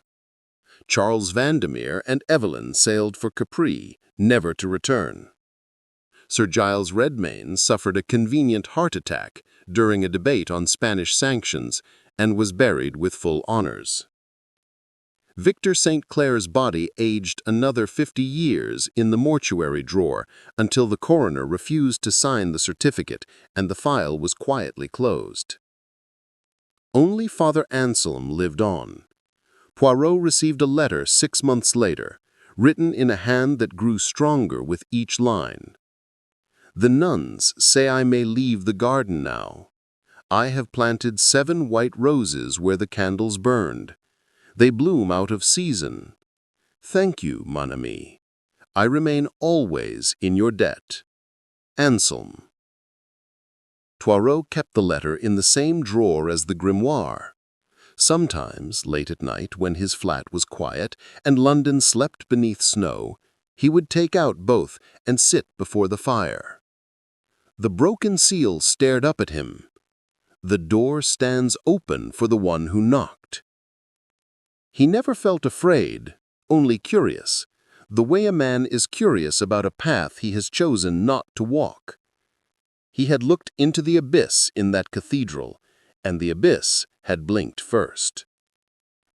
Charles Vandermeer and Evelyn sailed for Capri, never to return. Sir Giles Redmayne suffered a convenient heart attack during a debate on Spanish sanctions and was buried with full honors. Victor St. Clair's body aged another 50 years in the mortuary drawer until the coroner refused to sign the certificate and the file was quietly closed. Only Father Anselm lived on. Poirot received a letter 6 months later, written in a hand that grew stronger with each line. "The nuns say I may leave the garden now. I have planted 7 white roses where the candles burned. They bloom out of season. Thank you, mon ami. I remain always in your debt. Anselm." Poirot kept the letter in the same drawer as the grimoire. Sometimes, late at night, when his flat was quiet and London slept beneath snow, he would take out both and sit before the fire. The broken seal stared up at him. The door stands open for the one who knocked. He never felt afraid, only curious, the way a man is curious about a path he has chosen not to walk. He had looked into the abyss in that cathedral, and the abyss had blinked first.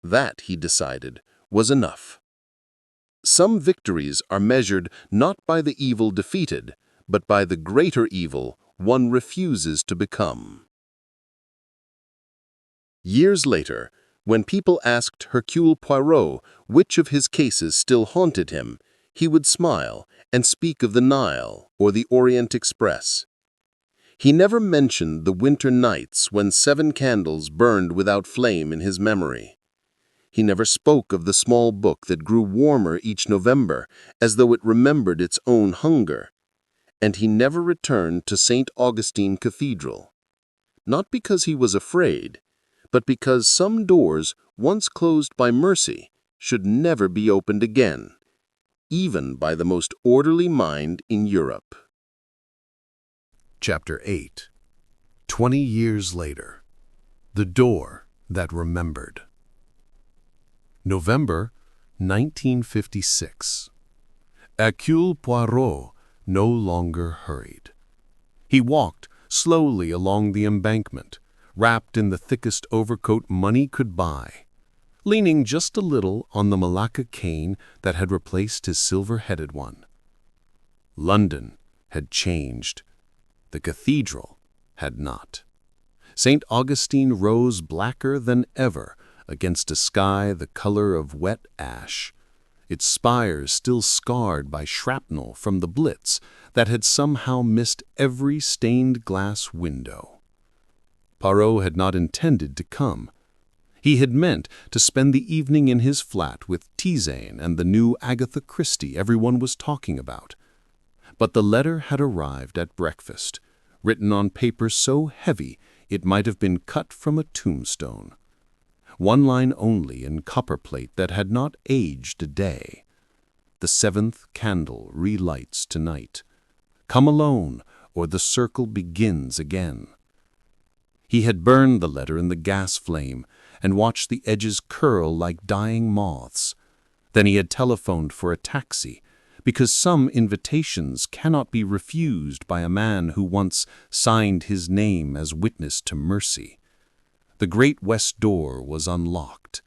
That, he decided, was enough. Some victories are measured not by the evil defeated, but by the greater evil one refuses to become. Years later, when people asked Hercule Poirot which of his cases still haunted him, he would smile and speak of the Nile or the Orient Express. He never mentioned the winter nights when 7 candles burned without flame in his memory. He never spoke of the small book that grew warmer each November as though it remembered its own hunger. And he never returned to St. Augustine Cathedral. Not because he was afraid, but because some doors, once closed by mercy, should never be opened again, even by the most orderly mind in Europe. Chapter 8. 20 years later. The door that remembered. November 1956. Hercule Poirot no longer hurried. He walked slowly along the embankment, wrapped in the thickest overcoat money could buy, leaning just a little on the Malacca cane that had replaced his silver-headed one. London had changed. The cathedral had not. St. Augustine rose blacker than ever against a sky the color of wet ash, its spires still scarred by shrapnel from the Blitz that had somehow missed every stained glass window. Poirot had not intended to come. He had meant to spend the evening in his flat with tisane and the new Agatha Christie everyone was talking about. But the letter had arrived at breakfast, written on paper so heavy it might have been cut from a tombstone. 1 line only in copperplate that had not aged a day. The 7th candle relights tonight. Come alone, or the circle begins again. He had burned the letter in the gas flame and watched the edges curl like dying moths. Then he had telephoned for a taxi, because some invitations cannot be refused by a man who once signed his name as witness to mercy. The great west door was unlocked.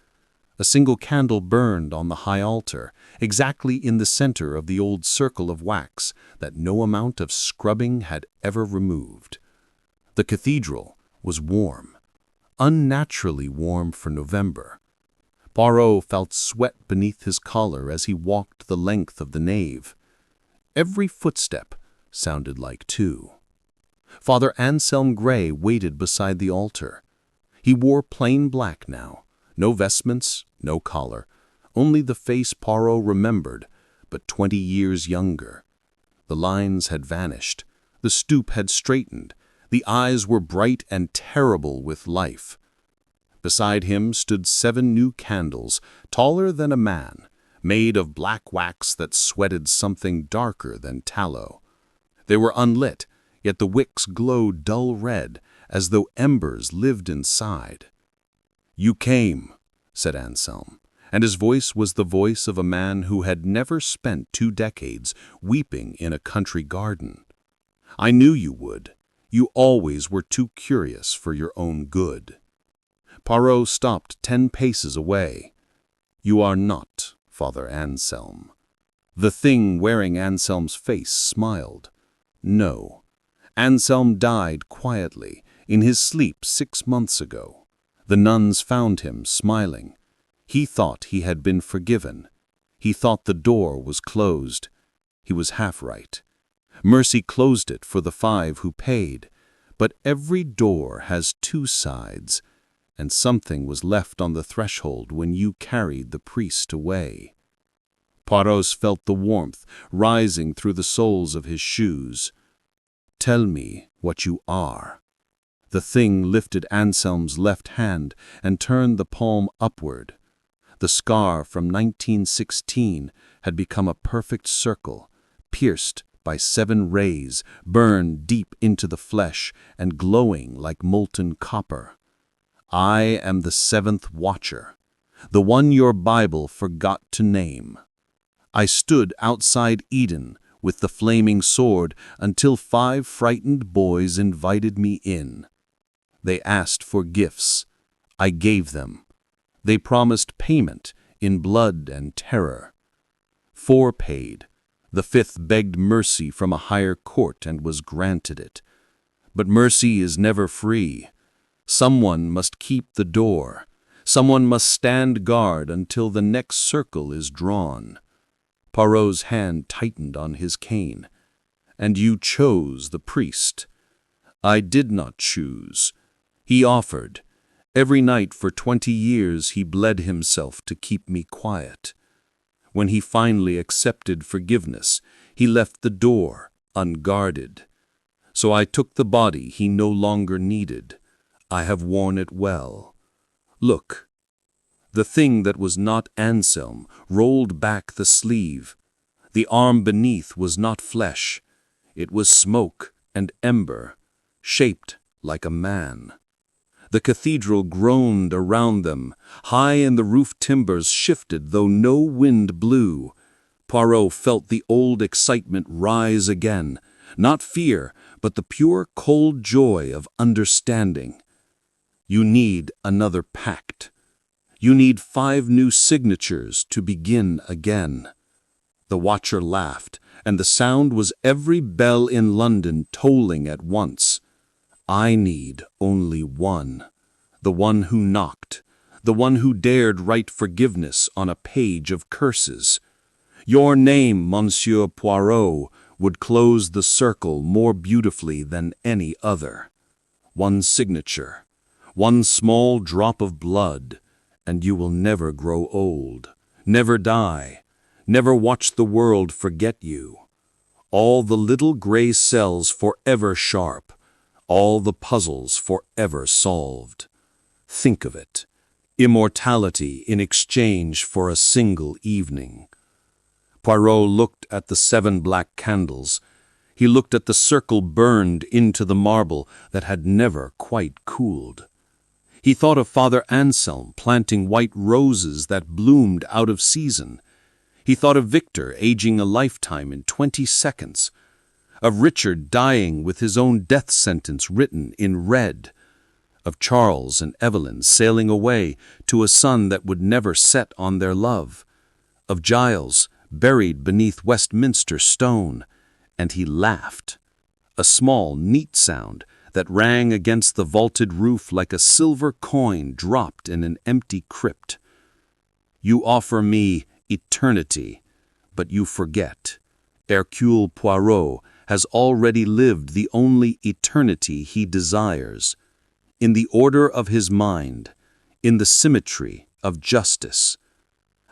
A single candle burned on the high altar, exactly in the center of the old circle of wax that no amount of scrubbing had ever removed. The cathedral was warm, unnaturally warm for November. Poirot felt sweat beneath his collar as he walked the length of the nave. Every footstep sounded like 2. Father Anselm Gray waited beside the altar. He wore plain black now, no vestments, no collar, only the face Poirot remembered, but 20 years younger. The lines had vanished, the stoop had straightened, the eyes were bright and terrible with life. Beside him stood 7 new candles, taller than a man, made of black wax that sweated something darker than tallow. They were unlit, yet the wicks glowed dull red, as though embers lived inside. "You came," said Anselm, and his voice was the voice of a man who had never spent 2 decades weeping in a country garden. "I knew you would. You always were too curious for your own good." Poirot stopped 10 paces away. "You are not Father Anselm." The thing wearing Anselm's face smiled. "No. Anselm died quietly, in his sleep 6 months ago. The nuns found him smiling. He thought he had been forgiven. He thought the door was closed. He was half right. Mercy closed it for the 5 who paid. But every door has 2 sides, and something was left on the threshold when you carried the priest away." Poirot felt the warmth rising through the soles of his shoes. "Tell me what you are." The thing lifted Anselm's left hand and turned the palm upward. The scar from 1916 had become a perfect circle, pierced by 7 rays, burned deep into the flesh and glowing like molten copper. "I am the 7th watcher, the one your Bible forgot to name. I stood outside Eden with the flaming sword until 5 frightened boys invited me in. They asked for gifts. I gave them. They promised payment in blood and terror. 4 paid. The 5th begged mercy from a higher court and was granted it. But mercy is never free. Someone must keep the door. Someone must stand guard until the next circle is drawn." Poirot's hand tightened on his cane. "And you chose the priest." "I did not choose. He offered. Every night for 20 years he bled himself to keep me quiet. When he finally accepted forgiveness, he left the door unguarded. So I took the body he no longer needed. I have worn it well. Look." The thing that was not Anselm rolled back the sleeve. The arm beneath was not flesh. It was smoke and ember, shaped like a man. The cathedral groaned around them. High in the roof timbers shifted though no wind blew. Poirot felt the old excitement rise again. Not fear, but the pure cold joy of understanding. You need another pact. You need 5 new signatures to begin again. The watcher laughed, and the sound was every bell in London tolling at once. "I need only one. The one who knocked. The one who dared write forgiveness on a page of curses. Your name, Monsieur Poirot, would close the circle more beautifully than any other. One signature. One small drop of blood, and you will never grow old, never die, never watch the world forget you. All the little gray cells forever sharp, all the puzzles forever solved. Think of it. Immortality in exchange for a single evening." Poirot looked at the 7 black candles. He looked at the circle burned into the marble that had never quite cooled. He thought of Father Anselm planting white roses that bloomed out of season. He thought of Victor aging a lifetime in 20 seconds, of Richard dying with his own death sentence written in red, of Charles and Evelyn sailing away to a sun that would never set on their love, of Giles buried beneath Westminster stone, and he laughed. A small, neat sound that rang against the vaulted roof like a silver coin dropped in an empty crypt. "You offer me eternity, but you forget. Hercule Poirot has already lived the only eternity he desires, in the order of his mind, in the symmetry of justice.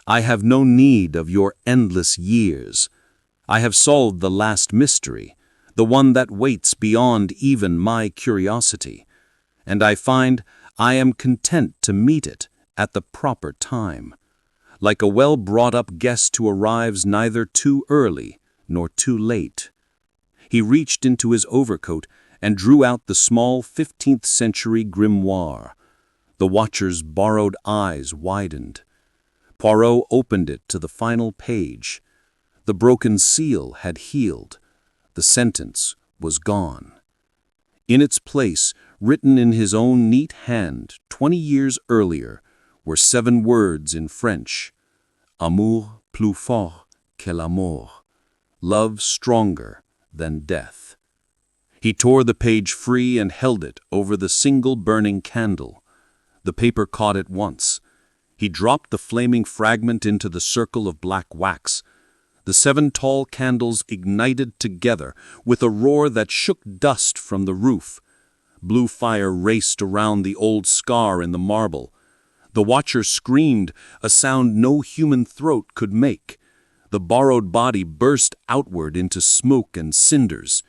I have no need of your endless years. I have solved the last mystery, the one that waits beyond even my curiosity, and I find I am content to meet it at the proper time, like a well-brought-up guest who arrives neither too early nor too late." He reached into his overcoat and drew out the small 15th-century grimoire. The watcher's borrowed eyes widened. Poirot opened it to the final page. The broken seal had healed. The sentence was gone. In its place, written in his own neat hand 20 years earlier, were 7 words in French. Amour plus fort que la mort. Love stronger than death. He tore the page free and held it over the single burning candle. The paper caught at once. He dropped the flaming fragment into the circle of black wax. The 7 tall candles ignited together with a roar that shook dust from the roof. Blue fire raced around the old scar in the marble. The watcher screamed, a sound no human throat could make. The borrowed body burst outward into smoke and cinders.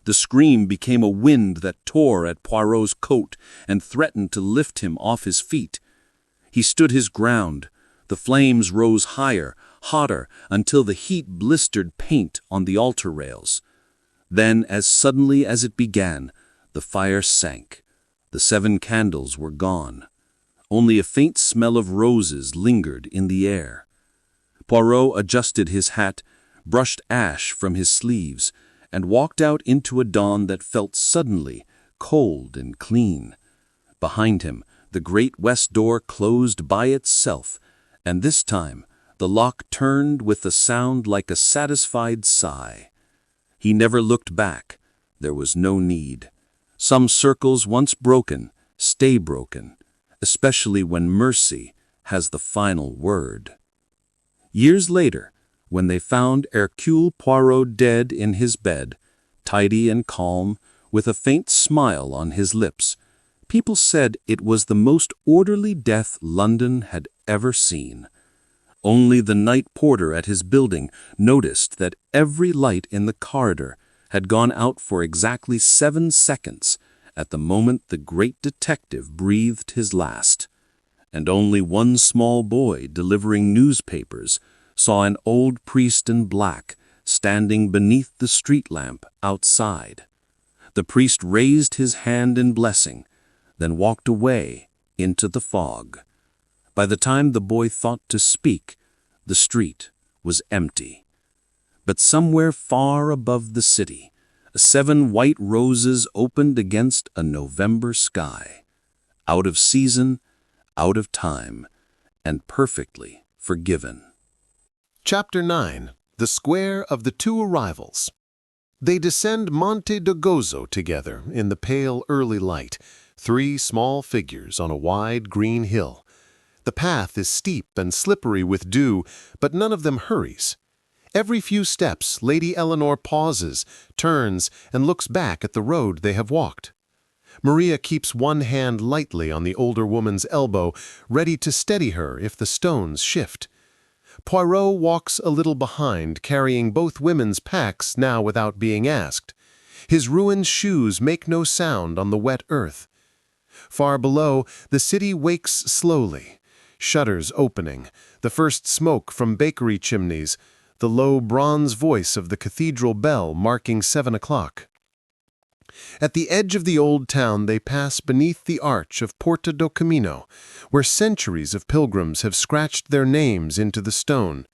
The scream became a wind that tore at Poirot's coat and threatened to lift him off his feet. He stood his ground. The flames rose higher, hotter, until the heat blistered paint on the altar rails. Then, as suddenly as it began, the fire sank. The 7 candles were gone. Only a faint smell of roses lingered in the air. Poirot adjusted his hat, brushed ash from his sleeves, and walked out into a dawn that felt suddenly cold and clean. Behind him, the great west door closed by itself, and this time the lock turned with a sound like a satisfied sigh. He never looked back. There was no need. Some circles once broken stay broken, especially when mercy has the final word. Years later, when they found Hercule Poirot dead in his bed, tidy and calm, with a faint smile on his lips, people said it was the most orderly death London had ever seen. Only the night porter at his building noticed that every light in the corridor had gone out for exactly 7 seconds at the moment the great detective breathed his last. And only one small boy delivering newspapers saw an old priest in black standing beneath the street lamp outside. The priest raised his hand in blessing, then walked away into the fog. By the time the boy thought to speak, the street was empty. But somewhere far above the city, 7 white roses opened against a November sky, out of season, out of time, and perfectly forgiven. Chapter 9. The Square of the 2 Arrivals. They descend Monte de Gozo together in the pale early light, 3 small figures on a wide green hill. The path is steep and slippery with dew, but none of them hurries. Every few steps, Lady Eleanor pauses, turns, and looks back at the road they have walked. Maria keeps one hand lightly on the older woman's elbow, ready to steady her if the stones shift. Poirot walks a little behind, carrying both women's packs now without being asked. His ruined shoes make no sound on the wet earth. Far below, the city wakes slowly, shutters opening, the first smoke from bakery chimneys, the low bronze voice of the cathedral bell marking 7 o'clock. At the edge of the old town they pass beneath the arch of Porta do Camino, where centuries of pilgrims have scratched their names into the stone.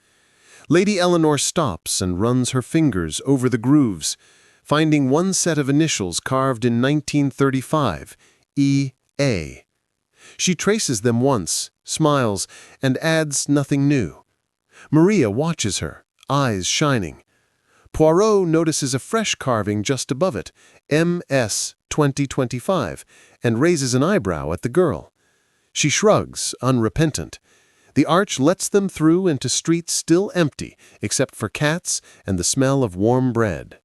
Lady Eleanor stops and runs her fingers over the grooves, finding one set of initials carved in 1935, E.A. She traces them once, smiles, and adds nothing new. Maria watches her, eyes shining. Poirot notices a fresh carving just above it, M.S. 2025, and raises an eyebrow at the girl. She shrugs, unrepentant. The arch lets them through into streets still empty, except for cats and the smell of warm bread.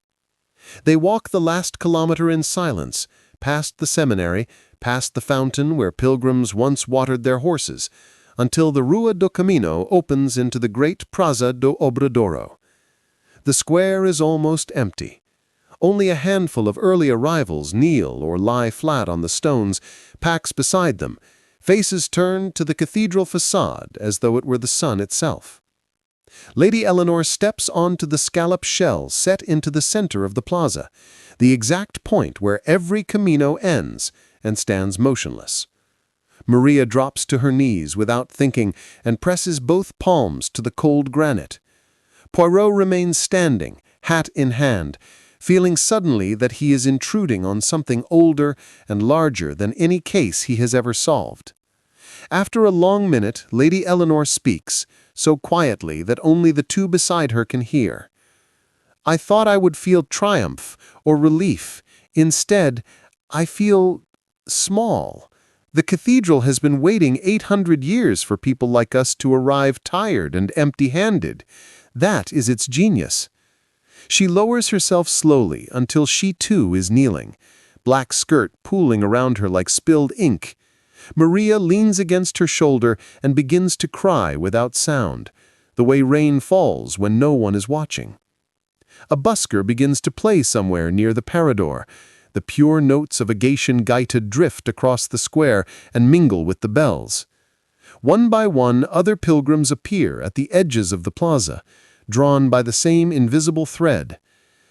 They walk the last kilometer in silence, past the seminary, past the fountain where pilgrims once watered their horses, until the Rua do Camino opens into the great Praça do Obradoiro. The square is almost empty. Only a handful of early arrivals kneel or lie flat on the stones, packs beside them, faces turned to the cathedral facade as though it were the sun itself. Lady Eleanor steps onto the scallop shell set into the center of the plaza, the exact point where every Camino ends, and stands motionless. Maria drops to her knees without thinking and presses both palms to the cold granite. Poirot remains standing, hat in hand, feeling suddenly that he is intruding on something older and larger than any case he has ever solved. After a long minute, Lady Eleanor speaks, so quietly that only the two beside her can hear. "I thought I would feel triumph or relief. Instead, I feel small. The cathedral has been waiting 800 years for people like us to arrive tired and empty-handed. That is its genius." She lowers herself slowly until she too is kneeling, black skirt pooling around her like spilled ink. Maria leans against her shoulder and begins to cry without sound, the way rain falls when no one is watching. A busker begins to play somewhere near the parador. The pure notes of a Gatian gaita drift across the square and mingle with the bells. One by one, other pilgrims appear at the edges of the plaza, drawn by the same invisible thread.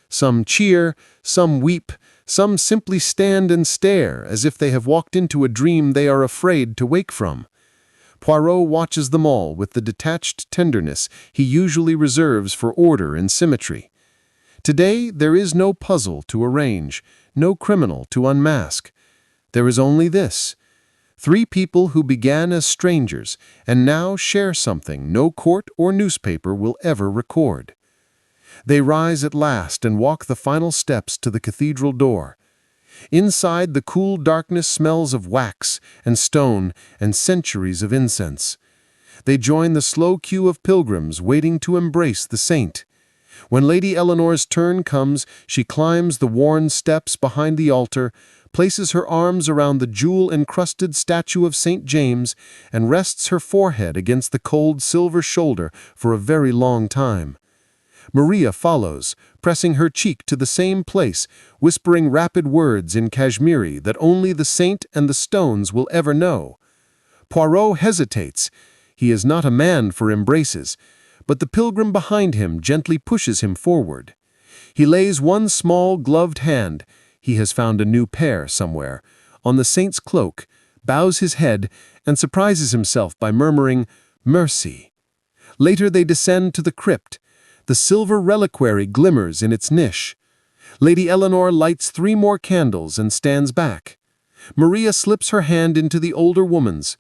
Some cheer, some weep, some simply stand and stare as if they have walked into a dream they are afraid to wake from. Poirot watches them all with the detached tenderness he usually reserves for order and symmetry. Today there is no puzzle to arrange, no criminal to unmask. There is only this: three people who began as strangers and now share something no court or newspaper will ever record. They rise at last and walk the final steps to the cathedral door. Inside, the cool darkness smells of wax and stone and centuries of incense. They join the slow queue of pilgrims waiting to embrace the saint. When Lady Eleanor's turn comes, she climbs the worn steps behind the altar, places her arms around the jewel-encrusted statue of St. James, and rests her forehead against the cold silver shoulder for a very long time. Maria follows, pressing her cheek to the same place, whispering rapid words in Kashmiri that only the saint and the stones will ever know. Poirot hesitates. He is not a man for embraces, but the pilgrim behind him gently pushes him forward. He lays one small gloved hand, he has found a new pair somewhere, on the saint's cloak, bows his head, and surprises himself by murmuring, "Mercy." Later they descend to the crypt. The silver reliquary glimmers in its niche. Lady Eleanor lights 3 more candles and stands back. Maria slips her hand into the older woman's.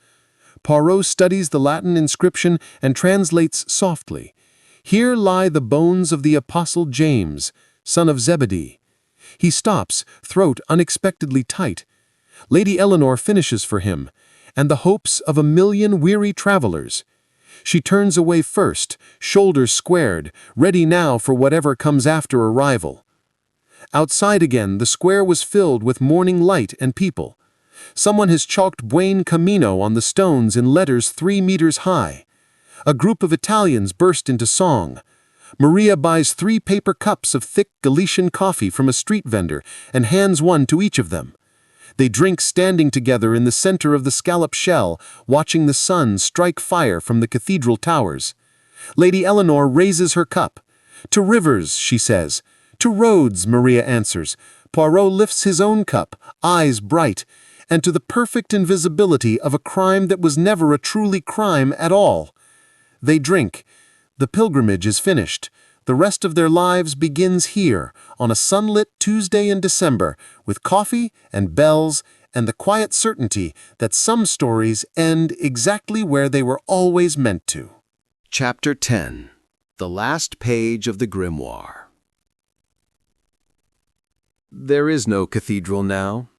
Poirot studies the Latin inscription and translates softly. "Here lie the bones of the Apostle James, son of Zebedee." He stops, throat unexpectedly tight. Lady Eleanor finishes for him, "and the hopes of a million weary travelers." She turns away first, shoulders squared, ready now for whatever comes after arrival. Outside again, the square was filled with morning light and people. Someone has chalked Buen Camino on the stones in letters 3 meters high. A group of Italians burst into song. Maria buys 3 paper cups of thick Galician coffee from a street vendor and hands one to each of them. They drink standing together in the center of the scallop shell, watching the sun strike fire from the cathedral towers. Lady Eleanor raises her cup. "To rivers," she says. "To roads," Maria answers. Poirot lifts his own cup, eyes bright, and to the perfect invisibility of a crime that was never a truly crime at all. They drink. The pilgrimage is finished. The rest of their lives begins here, on a sunlit Tuesday in December, with coffee and bells and the quiet certainty that some stories end exactly where they were always meant to. Chapter 10. The Last Page of the Grimoire. There is no cathedral now.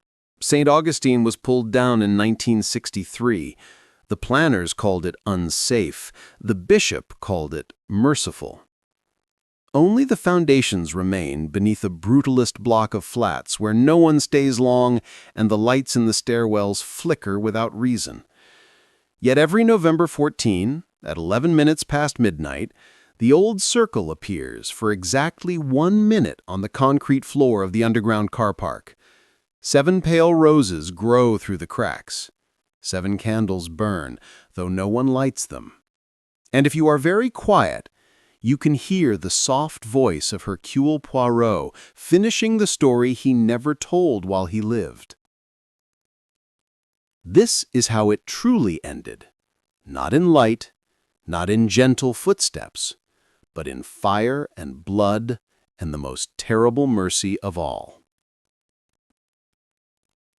St. Augustine was pulled down in 1963. The planners called it unsafe. The bishop called it merciful. Only the foundations remain beneath a brutalist block of flats where no one stays long and the lights in the stairwells flicker without reason. Yet every November 14, at 11 minutes past midnight, the old circle appears for exactly 1 minute on the concrete floor of the underground car park. 7 pale roses grow through the cracks. 7 candles burn, though no one lights them. And if you are very quiet, you can hear the soft voice of Hercule Poirot finishing the story he never told while he lived. This is how it truly ended. Not in light, not in gentle footsteps, but in fire and blood and the most terrible mercy of all.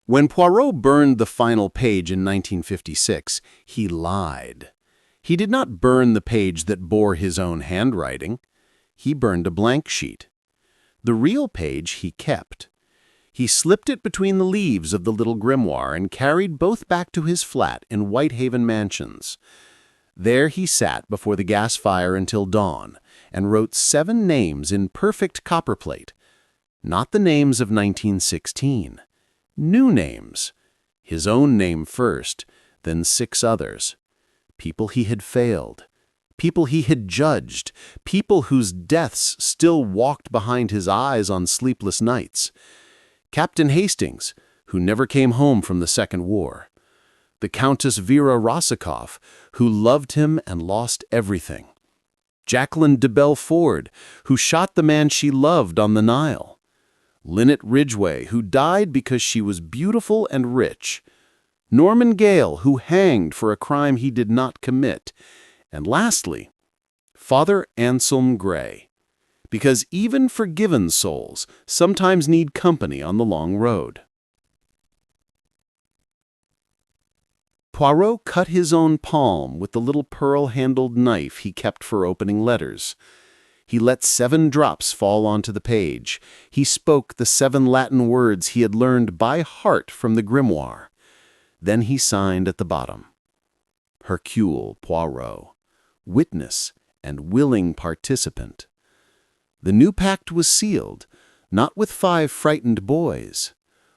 When Poirot burned the final page in 1956, he lied. He did not burn the page that bore his own handwriting. He burned a blank sheet. The real page he kept. He slipped it between the leaves of the little grimoire and carried both back to his flat in Whitehaven Mansions. There he sat before the gas fire until dawn and wrote 7 names in perfect copperplate. Not the names of 1916. New names. His own name first, then 6 others. People he had failed. People he had judged. People whose deaths still walked behind his eyes on sleepless nights. Captain Hastings, who never came home from the Second War. The Countess Vera Rosikoff, who loved him and lost everything. Jacqueline de Belford, who shot the man she loved on the Nile. Lynette Ridgway, who died because she was beautiful and rich. Norman Gale, who hanged for a crime he did not commit. And lastly, Father Anselm Gray, because even forgiven souls sometimes need company on the long road. Poirot cut his own palm with the little pearl-handled knife he kept for opening letters. He let 7 drops fall onto the page. He spoke the 7 Latin words he had learned by heart from the grimoire. Then he signed at the bottom. Hercule Poirot, witness and willing participant. The new pact was sealed, not with 5 frightened boys,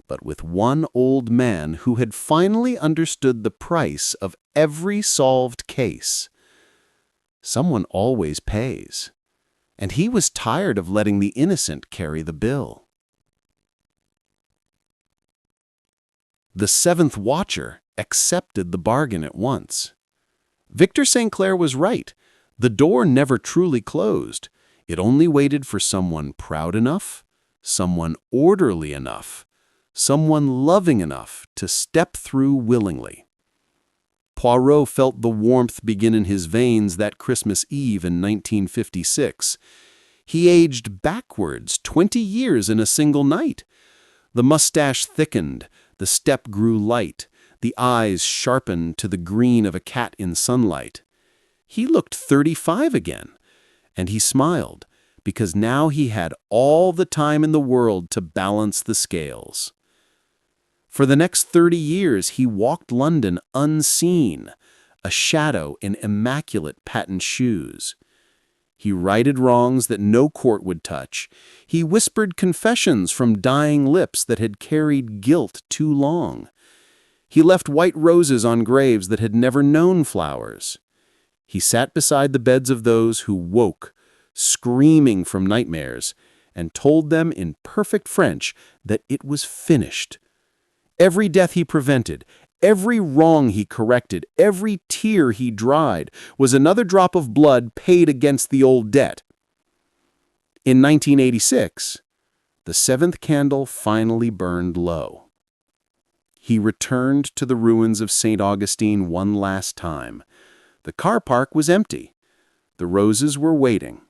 but with one old man who had finally understood the price of every solved case. Someone always pays, and he was tired of letting the innocent carry the bill. The 7th watcher accepted the bargain at once. Victor St. Clair was right. The door never truly closed. It only waited for someone proud enough, someone orderly enough, someone loving enough to step through willingly. Poirot felt the warmth begin in his veins that Christmas Eve in 1956. He aged backwards 20 years in a single night. The mustache thickened, the step grew light, the eyes sharpened to the green of a cat in sunlight. He looked 35 again, and he smiled, because now he had all the time in the world to balance the scales. For the next 30 years, he walked London unseen, a shadow in immaculate patent shoes. He righted wrongs that no court would touch. He whispered confessions from dying lips that had carried guilt too long. He left white roses on graves that had never known flowers. He sat beside the beds of those who woke, screaming from nightmares, and told them in perfect French that it was finished. Every death he prevented, every wrong he corrected, every tear he dried was another drop of blood paid against the old debt. In 1986, the 7th candle finally burned low. He returned to the ruins of St. Augustine one last time. The car park was empty. The roses were waiting.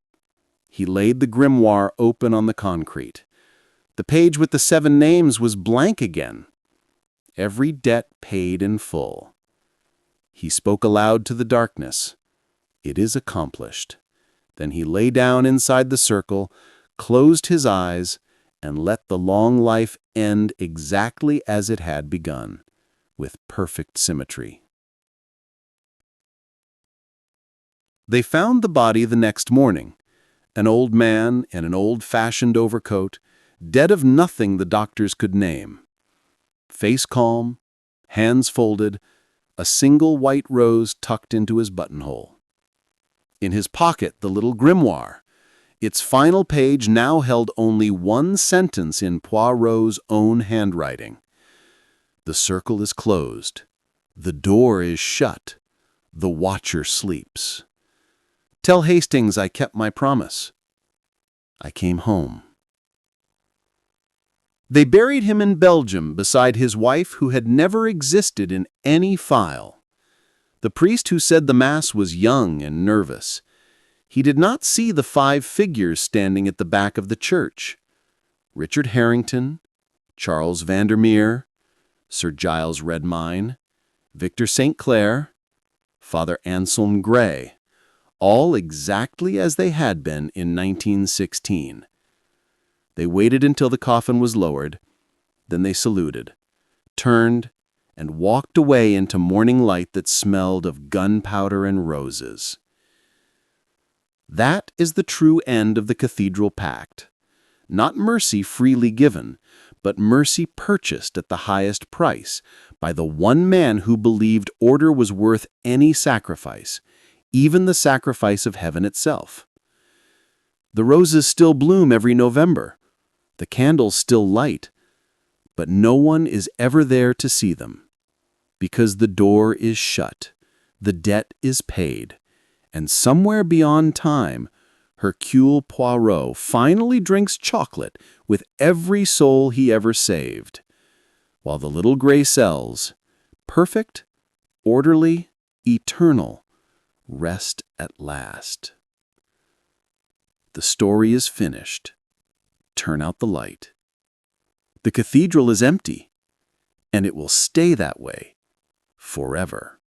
He laid the grimoire open on the concrete. The page with the 7 names was blank again. Every debt paid in full. He spoke aloud to the darkness. It is accomplished. Then he lay down inside the circle, closed his eyes, and let the long life end exactly as it had begun, with perfect symmetry. They found the body the next morning, an old man in an old-fashioned overcoat, dead of nothing the doctors could name. Face calm, hands folded, a single white rose tucked into his buttonhole. In his pocket, the little grimoire. Its final page now held only one sentence in Poirot's own handwriting. The circle is closed. The door is shut. The watcher sleeps. Tell Hastings I kept my promise. I came home. They buried him in Belgium beside his wife who had never existed in any file. The priest who said the Mass was young and nervous. He did not see the 5 figures standing at the back of the church. Richard Harrington, Charles Vandermeer, Sir Giles Redmine, Victor St. Clair, Father Anselm Gray, all exactly as they had been in 1916. They waited until the coffin was lowered, then they saluted, turned, and walked away into morning light that smelled of gunpowder and roses. That is the true end of the Cathedral Pact. Not mercy freely given, but mercy purchased at the highest price by the one man who believed order was worth any sacrifice, even the sacrifice of heaven itself. The roses still bloom every November. The candles still light, but no one is ever there to see them, because the door is shut, the debt is paid, and somewhere beyond time, Hercule Poirot finally drinks chocolate with every soul he ever saved, while the little gray cells, perfect, orderly, eternal, rest at last. The story is finished. Turn out the light. The cathedral is empty, and it will stay that way forever.